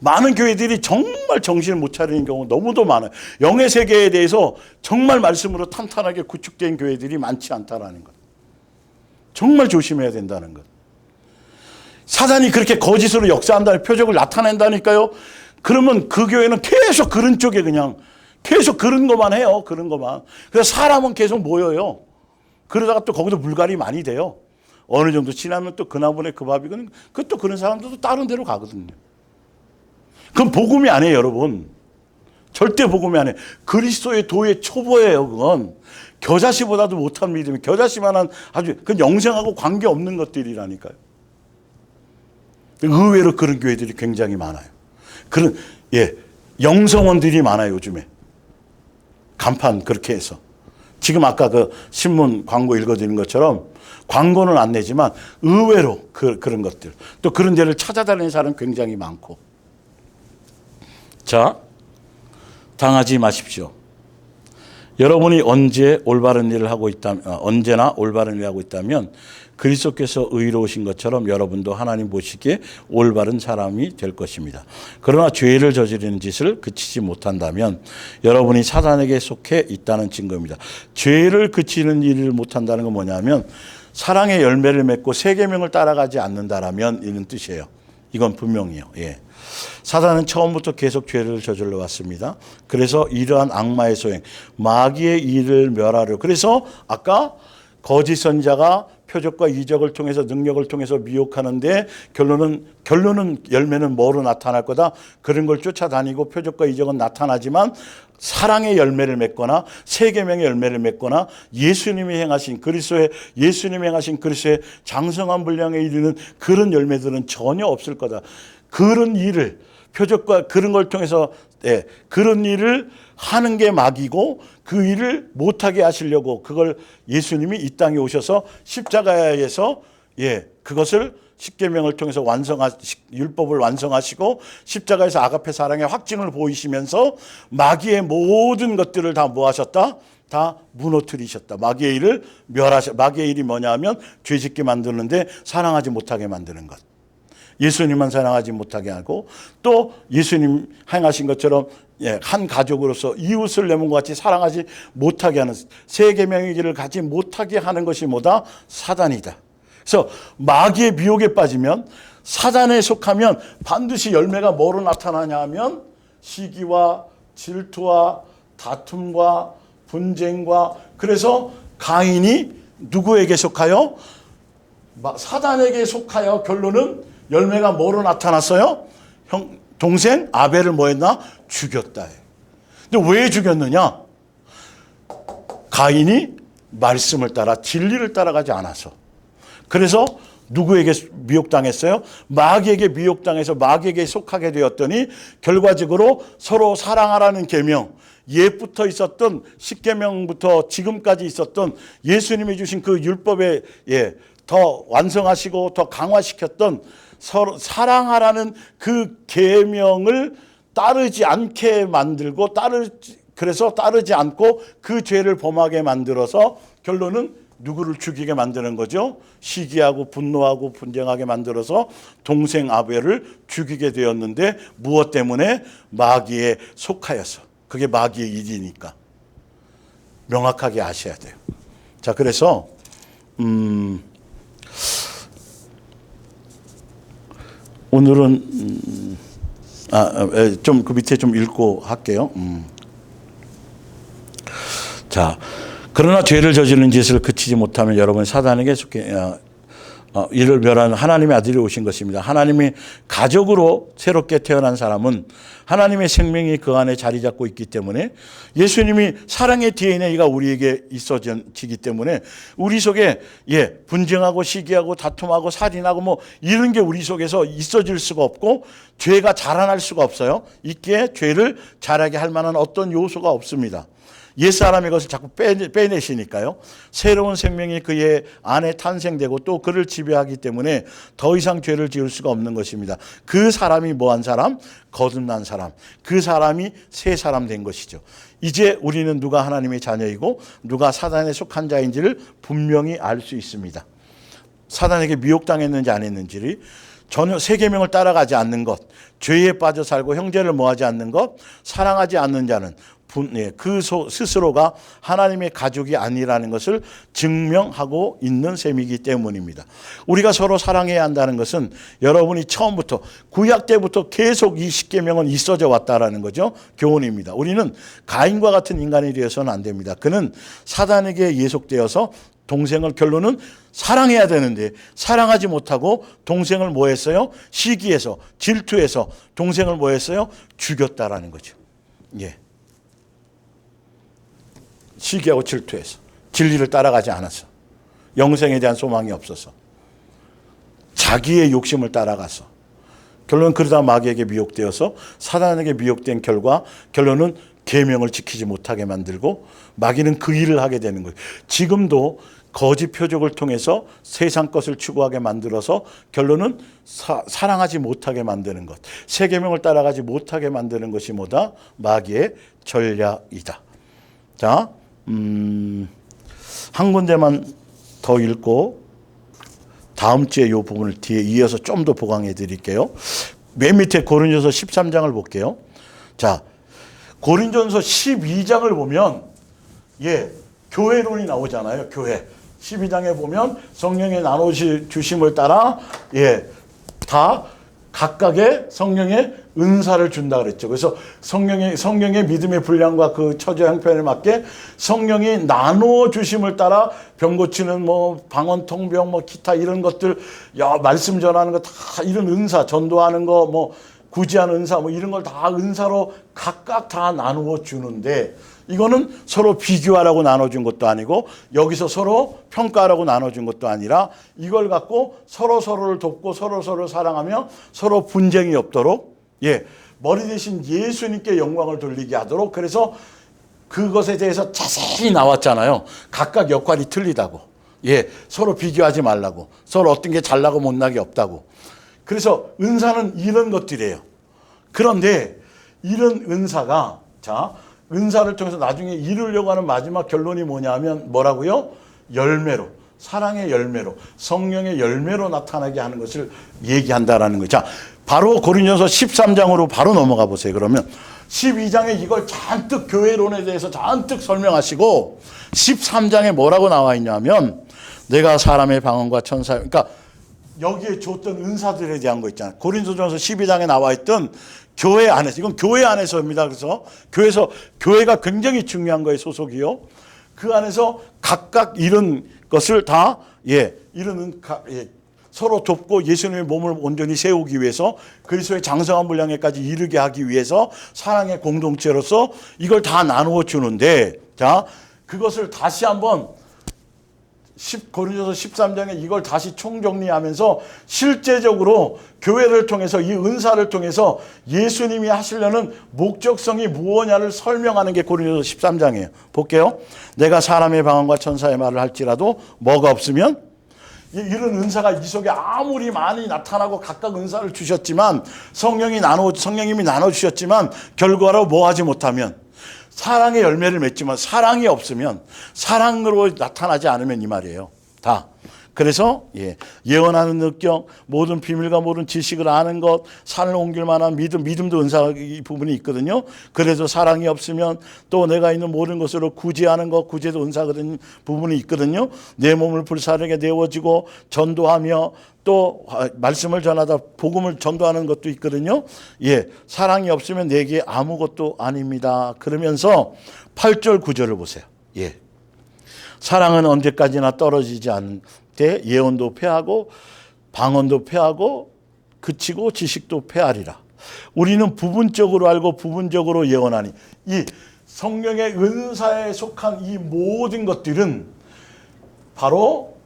많은 교회들이 정말 정신을 못 차리는 경우 너무도 많아요. 영의 세계에 대해서 정말 말씀으로 탄탄하게 구축된 교회들이 많지 않다라는 것. 정말 조심해야 된다는 것. 사단이 그렇게 거짓으로 역사한다는 표적을 나타낸다니까요. 그러면 그 교회는 계속 그런 쪽에 그냥 계속 그런 것만 해요. 그런 것만. 그래서 사람은 계속 모여요. 그러다가 또 거기도 물갈이 많이 돼요. 어느 정도 지나면 또 그나물에 그 밥이거든. 그것도 그런 사람들도 다른 데로 가거든요. 그건 복음이 아니에요, 여러분. 절대 복음이 아니에요. 그리스도의 도의 초보예요, 그건. 겨자씨보다도 못한 믿음이, 겨자씨만한 아주, 그건 영생하고 관계없는 것들이라니까요. 의외로 그런 교회들이 굉장히 많아요. 영성원들이 많아요, 요즘에. 간판 그렇게 해서. 지금 아까 그 신문 광고 읽어드린 것처럼 광고는 안 내지만 의외로 그런 것들. 또 그런 데를 찾아다니는 사람 굉장히 많고. 자, 당하지 마십시오. 여러분이 언제나 올바른 일을 하고 있다면 그리스도께서 의로우신 것처럼 여러분도 하나님 보시기에 올바른 사람이 될 것입니다. 그러나 죄를 저지르는 짓을 그치지 못한다면 여러분이 사단에게 속해 있다는 증거입니다. 죄를 그치는 일을 못한다는 건 뭐냐면 사랑의 열매를 맺고 세 계명을 따라가지 않는다라면 이런 뜻이에요. 이건 분명해요. 예. 사단은 처음부터 계속 죄를 저질러 왔습니다. 그래서 이러한 악마의 소행, 마귀의 일을 멸하려. 그래서 아까 거짓 선자가 표적과 이적을 통해서 능력을 통해서 미혹하는데 결론은 열매는 뭐로 나타날 거다. 그런 걸 쫓아다니고 표적과 이적은 나타나지만 사랑의 열매를 맺거나 세 계명의 열매를 맺거나 예수님이 행하신 그리스도의 장성한 분량에 이르는 그런 열매들은 전혀 없을 거다. 그런 일을 표적과 그런 걸 통해서 그런 일을 하는 게 마귀고 그 일을 못하게 하시려고 그걸 예수님이 이 땅에 오셔서 십자가에서 그것을 십계명을 통해서 율법을 완성하시고 십자가에서 아가페 사랑의 확증을 보이시면서 마귀의 모든 것들을 다 뭐 하셨다? 다 무너뜨리셨다. 마귀의 일을 마귀의 일이 뭐냐 하면 죄짓게 만드는데 사랑하지 못하게 만드는 것. 예수님만 사랑하지 못하게 하고 또 예수님 행하신 것처럼 한 가족으로서 이웃을 내 몸과 같이 사랑하지 못하게 하는 세 계명의 길을 가지 못하게 하는 것이 뭐다? 사단이다. 그래서 마귀의 미혹에 빠지면 사단에 속하면 반드시 열매가 뭐로 나타나냐 하면 시기와 질투와 다툼과 분쟁과 그래서 가인이 누구에게 속하여? 사단에게 속하여 결론은 열매가 뭐로 나타났어요? 동생 아벨을 뭐 했나? 죽였다. 근데 왜 죽였느냐? 가인이 말씀을 따라 진리를 따라가지 않아서. 그래서 누구에게 미혹당했어요? 마귀에게 미혹당해서 마귀에게 속하게 되었더니 결과적으로 서로 사랑하라는 계명, 옛부터 있었던 십계명부터 지금까지 있었던 예수님이 주신 그 율법에 더 완성하시고 더 강화시켰던 서로 사랑하라는 그 계명을 따르지 않게 만들고 그래서 따르지 않고 그 죄를 범하게 만들어서 결론은 누구를 죽이게 만드는 거죠? 시기하고 분노하고 분쟁하게 만들어서 동생 아벨을 죽이게 되었는데 무엇 때문에? 마귀에 속하여서. 그게 마귀의 일이니까. 명확하게 아셔야 돼요. 자, 그래서 오늘은 좀 그 밑에 좀 읽고 할게요. 자, 그러나 죄를 저지른 짓을 그치지 못하면 여러분 사단에게 속해 이를 멸하는 하나님의 아들이 오신 것입니다. 하나님이 가족으로 새롭게 태어난 사람은 하나님의 생명이 그 안에 자리 잡고 있기 때문에 예수님이 사랑의 DNA가 우리에게 있어지기 때문에 우리 속에 분쟁하고 시기하고 다툼하고 살인하고 뭐 이런 게 우리 속에서 있어질 수가 없고 죄가 자라날 수가 없어요. 있기에 죄를 자라게 할 만한 어떤 요소가 없습니다. 옛사람의 것을 자꾸 빼내시니까요. 새로운 생명이 그의 안에 탄생되고 또 그를 지배하기 때문에 더 이상 죄를 지을 수가 없는 것입니다. 그 사람이 뭐한 사람? 거듭난 사람. 그 사람이 새 사람 된 것이죠. 이제 우리는 누가 하나님의 자녀이고 누가 사단에 속한 자인지를 분명히 알 수 있습니다. 사단에게 미혹당했는지 안 했는지를 전혀 세 계명을 따라가지 않는 것, 죄에 빠져 살고 형제를 모하지 않는 것, 사랑하지 않는 자는 그 스스로가 하나님의 가족이 아니라는 것을 증명하고 있는 셈이기 때문입니다. 우리가 서로 사랑해야 한다는 것은 여러분이 처음부터 구약 때부터 계속 이 십계명은 있어져 왔다라는 거죠. 교훈입니다. 우리는 가인과 같은 인간이 되어서는 안 됩니다. 그는 사단에게 예속되어서 동생을 결론은 사랑해야 되는데 사랑하지 못하고 동생을 뭐 했어요? 시기해서 질투해서 동생을 뭐 했어요? 죽였다라는 거죠. 시기하고 질투해서 진리를 따라가지 않아서 영생에 대한 소망이 없어서 자기의 욕심을 따라가서 결론은 그러다 마귀에게 미혹되어서 사단에게 미혹된 결론은 계명을 지키지 못하게 만들고 마귀는 그 일을 하게 되는 거예요. 지금도 거짓 표적을 통해서 세상 것을 추구하게 만들어서 결론은 사랑하지 못하게 만드는 것, 세 계명을 따라가지 못하게 만드는 것이 뭐다? 마귀의 전략이다. 자, 한 군데만 더 읽고 다음 주에 이 부분을 뒤에 이어서 좀 더 보강해 드릴게요. 맨 밑에 고린도전서 13장을 볼게요. 자, 고린도전서 12장을 보면 교회론이 나오잖아요. 12장에 보면 성령의 나눠 주심을 따라 다 각각의 성령의 은사를 준다 그랬죠. 그래서 성령의 믿음의 분량과 그 처저 형편에 맞게 성령이 나누어 주심을 따라 병 고치는 뭐 방언 통병 뭐 기타 이런 것들 말씀 전하는 거 다 이런 은사 전도하는 거 뭐 구제하는 은사 뭐 이런 걸 다 은사로 각각 다 나누어 주는데 이거는 서로 비교하라고 나눠준 것도 아니고 여기서 서로 평가하라고 나눠준 것도 아니라 이걸 갖고 서로를 돕고 서로를 사랑하며 서로 분쟁이 없도록 머리 대신 예수님께 영광을 돌리게 하도록 그래서 그것에 대해서 자세히 나왔잖아요. 각각 역할이 틀리다고. 서로 비교하지 말라고. 서로 어떤 게 잘나고 못나게 없다고. 그래서 은사는 이런 것들이에요. 그런데 이런 은사가 은사를 통해서 나중에 이루려고 하는 마지막 결론이 뭐냐면 뭐라고요? 열매로, 사랑의 열매로, 성령의 열매로 나타나게 하는 것을 얘기한다라는 거죠. 자, 바로 고린도서 13장으로 바로 넘어가 보세요. 그러면 12장에 이걸 잔뜩 교회론에 대해서 잔뜩 설명하시고 13장에 뭐라고 나와 있냐면 내가 사람의 방언과 천사, 그러니까 여기에 줬던 은사들에 대한 거 있잖아요. 고린도전서 12장에 나와 있던 교회 안에서, 이건 교회 안에서입니다. 그래서 교회가 굉장히 중요한 거예요, 소속이요. 그 안에서 각각 이런 것을 다, 서로 돕고 예수님의 몸을 온전히 세우기 위해서 그리스도의 장성한 분량에까지 이르게 하기 위해서 사랑의 공동체로서 이걸 다 나누어 주는데, 자, 그것을 다시 한번 고린도서 13장에 이걸 다시 총정리하면서 실제적으로 교회를 통해서 이 은사를 통해서 예수님이 하시려는 목적성이 무엇냐를 설명하는 게 고린도서 13장이에요. 볼게요. 내가 사람의 방언과 천사의 말을 할지라도 뭐가 없으면 이런 은사가 이 속에 아무리 많이 나타나고 각각 은사를 주셨지만 성령님이 나눠주셨지만 결과로 뭐 하지 못하면 사랑의 열매를 맺지만 사랑이 없으면 사랑으로 나타나지 않으면 이 말이에요. 다. 그래서 예언하는 능력, 모든 비밀과 모든 지식을 아는 것, 산을 옮길 만한 믿음도 은사 부분이 있거든요. 그래서 사랑이 없으면 또 내가 있는 모든 것으로 구제하는 것, 구제도 은사 부분이 있거든요. 내 몸을 불사르게 내어지고 전도하며 또 말씀을 전하다 복음을 전도하는 것도 있거든요. 사랑이 없으면 내게 아무것도 아닙니다. 그러면서 8절 9절을 보세요. 사랑은 언제까지나 떨어지지 않을 때 예언도 패하고 방언도 패하고 그치고 지식도 패하리라. 우리는 부분적으로 알고 부분적으로 예언하니 이 성령의 은사에 속한 이 모든 것들은 바로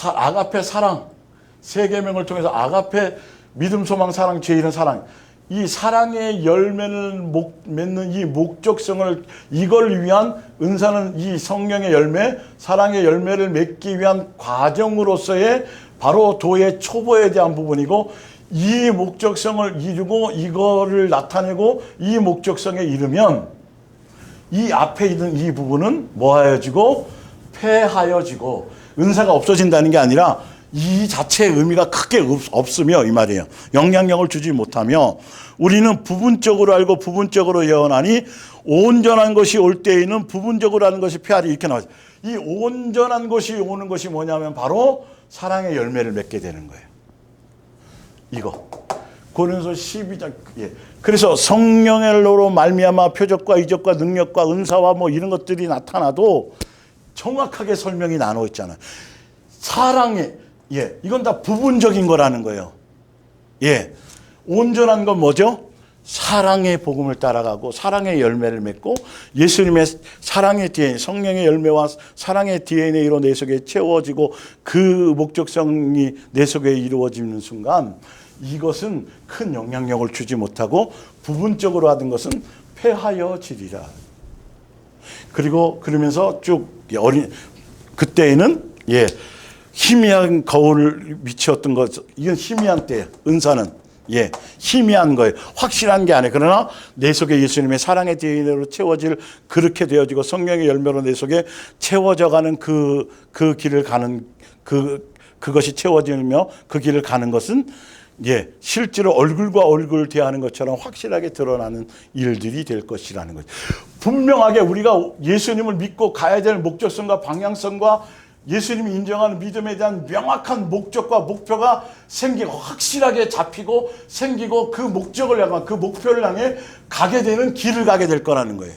아가페 사랑, 세 계명을 통해서 아가페 믿음, 소망, 사랑, 죄 잃은 사랑, 이 사랑의 열매를 맺는 이 목적성을 이걸 위한 은사는 이 성령의 열매, 사랑의 열매를 맺기 위한 과정으로서의 바로 도의 초보에 대한 부분이고 이 목적성을 이루고 이거를 나타내고 이 목적성에 이르면 이 앞에 있는 이 부분은 뭐하여지고 폐하여지고 은사가 없어진다는 게 아니라 이 자체의 의미가 크게 없으며 이 말이에요. 영향력을 주지 못하며 우리는 부분적으로 알고 부분적으로 예언하니 온전한 것이 올 때에는 부분적으로 하는 것이 폐하리 이렇게 나와요. 이 온전한 것이 오는 것이 뭐냐면 바로 사랑의 열매를 맺게 되는 거예요. 이거 고린도서 12장 그래서 성령으로 말미암아 표적과 이적과 능력과 은사와 뭐 이런 것들이 나타나도 정확하게 설명이 나눠 있잖아요. 사랑의 이건 다 부분적인 거라는 거예요. 온전한 건 뭐죠? 사랑의 복음을 따라가고 사랑의 열매를 맺고 예수님의 사랑의 DNA, 성령의 열매와 사랑의 DNA로 내 속에 채워지고 그 목적성이 내 속에 이루어지는 순간 이것은 큰 영향력을 주지 못하고 부분적으로 하던 것은 폐하여지리라. 그리고 그러면서 쭉 그때에는 희미한 거울을 비추었던 것, 이건 희미한 때예요. 은사는 희미한 거예요. 확실한 게 아니에요. 그러나 내 속에 예수님의 사랑의 DNA로 채워질 그렇게 되어지고 성령의 열매로 내 속에 채워져가는 그 길을 가는 그것이 채워지며 그 길을 가는 것은 실제로 얼굴과 얼굴을 대하는 것처럼 확실하게 드러나는 일들이 될 것이라는 거죠. 분명하게 우리가 예수님을 믿고 가야 될 목적성과 방향성과 예수님이 인정하는 믿음에 대한 명확한 목적과 목표가 생기고 확실하게 잡히고 생기고 그 목적을 향한 그 목표를 향해 가게 되는 길을 가게 될 거라는 거예요.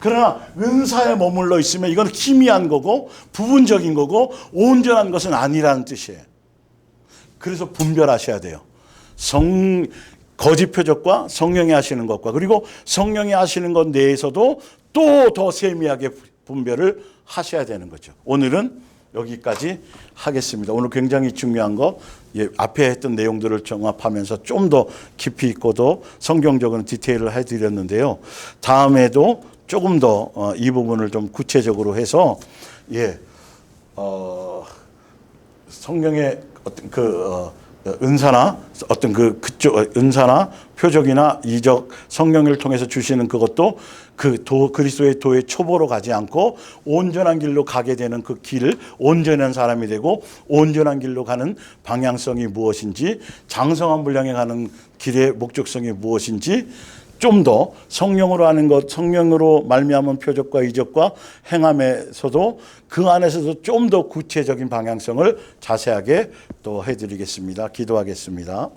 그러나 은사에 머물러 있으면 이건 희미한 거고 부분적인 거고 온전한 것은 아니라는 뜻이에요. 그래서 분별하셔야 돼요. 거짓 표적과 성령이 하시는 것과 그리고 성령이 하시는 것 내에서도 또 더 세미하게 분별을 하셔야 되는 거죠. 오늘은 여기까지 하겠습니다. 오늘 굉장히 중요한 거 앞에 했던 내용들을 종합하면서 좀 더 깊이 있고 더 성경적으로 디테일을 해드렸는데요. 다음에도 조금 더 이 부분을 좀 구체적으로 해서 성령의 어떤 은사나 어떤 그쪽 은사나 표적이나 이적 성령을 통해서 주시는 그것도 그리스도의 도의 초보로 가지 않고 온전한 길로 가게 되는 그 길을 온전한 사람이 되고 온전한 길로 가는 방향성이 무엇인지 장성한 분량에 가는 길의 목적성이 무엇인지 좀 더 성령으로 하는 것, 성령으로 말미암은 표적과 이적과 행함에서도 그 안에서도 좀 더 구체적인 방향성을 자세하게 또 해드리겠습니다. 기도하겠습니다.